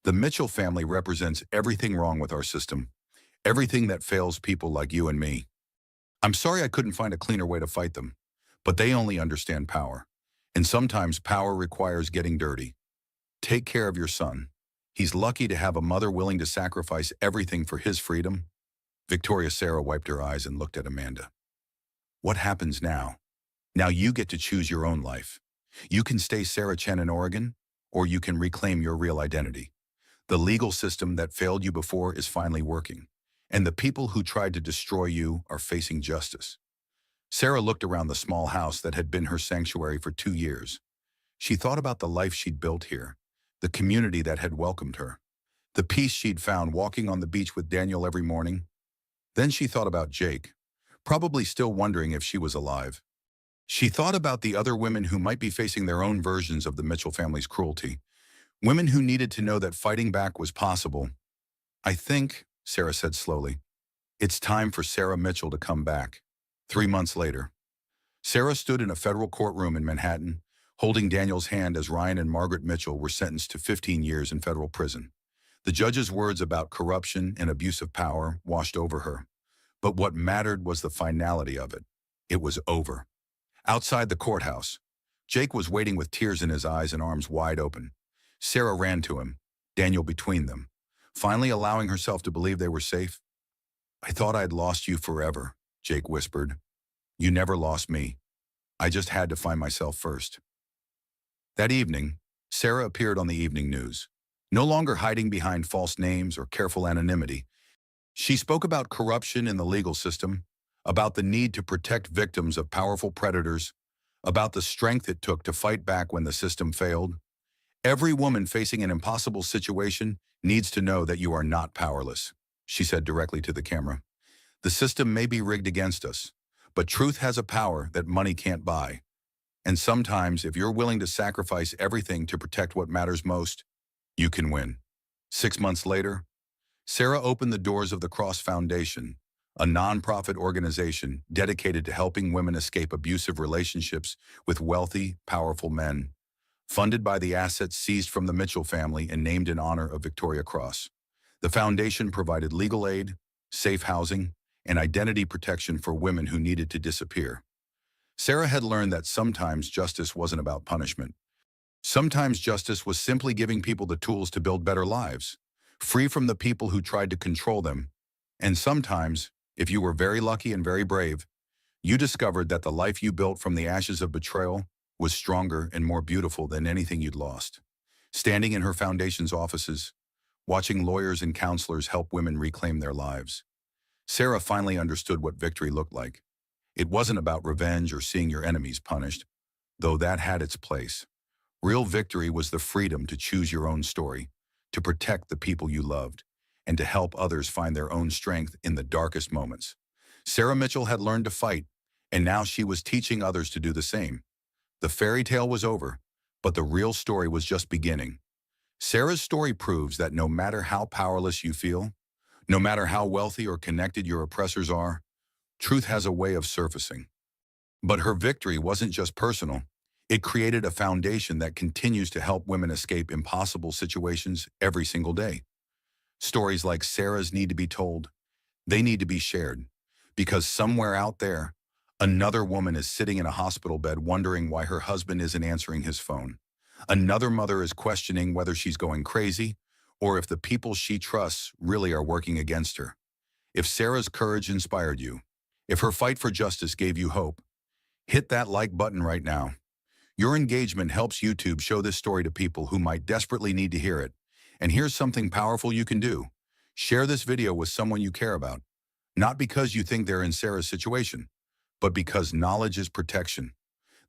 The Mitchell family represents everything wrong with our system, everything that fails people like you and me. I'm sorry I couldn't find a cleaner way to fight them, but they only understand power. And sometimes power requires getting dirty. Take care of your son. He's lucky to have a mother willing to sacrifice everything for his freedom. Victoria Sarah wiped her eyes and looked at Amanda. What happens now? Now you get to choose your own life. You can stay Sarah Chen in Oregon, or you can reclaim your real identity. The legal system that failed you before is finally working, and the people who tried to destroy you are facing justice. Sarah looked around the small house that had been her sanctuary for 2 years. She thought about the life she'd built here, the community that had welcomed her, the peace she'd found walking on the beach with Daniel every morning. Then she thought about Jake, probably still wondering if she was alive. She thought about the other women who might be facing their own versions of the Mitchell family's cruelty, women who needed to know that fighting back was possible. I think, Sarah said slowly, It's time for Sarah Mitchell to come back. 3 months later, Sarah stood in a federal courtroom in Manhattan, holding Daniel's hand as Ryan and Margaret Mitchell were sentenced to 15 years in federal prison. The judge's words about corruption and abuse of power washed over her. But what mattered was the finality of it. It was over. Outside the courthouse, Jake was waiting with tears in his eyes and arms wide open. Sarah ran to him, Daniel between them, finally allowing herself to believe they were safe. "I thought I'd lost you forever," Jake whispered. "You never lost me. I just had to find myself first." That evening, Sarah appeared on the evening news. No longer hiding behind false names or careful anonymity, she spoke about corruption in the legal system, about the need to protect victims of powerful predators, about the strength it took to fight back when the system failed. "Every woman facing an impossible situation needs to know that you are not powerless," she said directly to the camera. "The system may be rigged against us, but truth has a power that money can't buy. And sometimes, if you're willing to sacrifice everything to protect what matters most, you can win." 6 months later, Sarah opened the doors of the Cross Foundation, a nonprofit organization dedicated to helping women escape abusive relationships with wealthy, powerful men. Funded by the assets seized from the Mitchell family and named in honor of Victoria Cross, the foundation provided legal aid, safe housing, and identity protection for women who needed to disappear. Sarah had learned that sometimes justice wasn't about punishment. Sometimes justice was simply giving people the tools to build better lives, free from the people who tried to control them. And sometimes, if you were very lucky and very brave, you discovered that the life you built from the ashes of betrayal was stronger and more beautiful than anything you'd lost. Standing in her foundation's offices, watching lawyers and counselors help women reclaim their lives, Sarah finally understood what victory looked like. It wasn't about revenge or seeing your enemies punished, though that had its place. Real victory was the freedom to choose your own story, to protect the people you loved, and to help others find their own strength in the darkest moments. Sarah Mitchell had learned to fight, and now she was teaching others to do the same. The fairy tale was over, but the real story was just beginning. Sarah's story proves that no matter how powerless you feel, no matter how wealthy or connected your oppressors are, truth has a way of surfacing. But her victory wasn't just personal. It created a foundation that continues to help women escape impossible situations every single day. Stories like Sarah's need to be told. They need to be shared, because somewhere out there, another woman is sitting in a hospital bed wondering why her husband isn't answering his phone. Another mother is questioning whether she's going crazy or if the people she trusts really are working against her. If Sarah's courage inspired you, if her fight for justice gave you hope, hit that like button right now. Your engagement helps YouTube show this story to people who might desperately need to hear it. And here's something powerful you can do. Share this video with someone you care about, not because you think they're in Sarah's situation, but because knowledge is protection.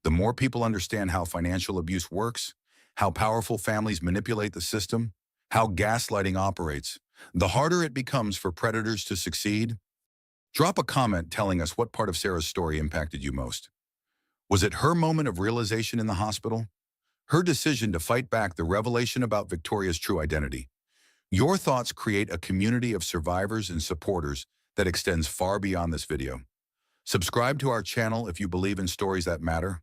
The more people understand how financial abuse works, how powerful families manipulate the system, how gaslighting operates, the harder it becomes for predators to succeed. Drop a comment telling us what part of Sarah's story impacted you most. Was it her moment of realization in the hospital? Her decision to fight back the revelation about Victoria's true identity? Your thoughts create a community of survivors and supporters that extends far beyond this video. Subscribe to our channel if you believe in stories that matter.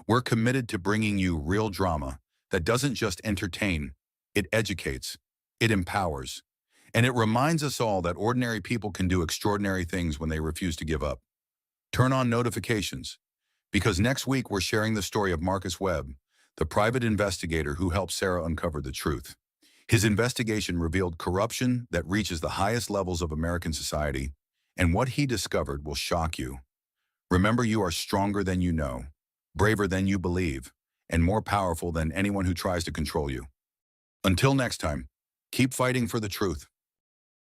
We're committed to bringing you real drama that doesn't just entertain, it educates, it empowers, and it reminds us all that ordinary people can do extraordinary things when they refuse to give up. Turn on notifications, because next week we're sharing the story of Marcus Webb, the private investigator who helped Sarah uncover the truth. His investigation revealed corruption that reaches the highest levels of American society, and what he discovered will shock you. Remember, you are stronger than you know, braver than you believe, and more powerful than anyone who tries to control you. Until next time, keep fighting for the truth.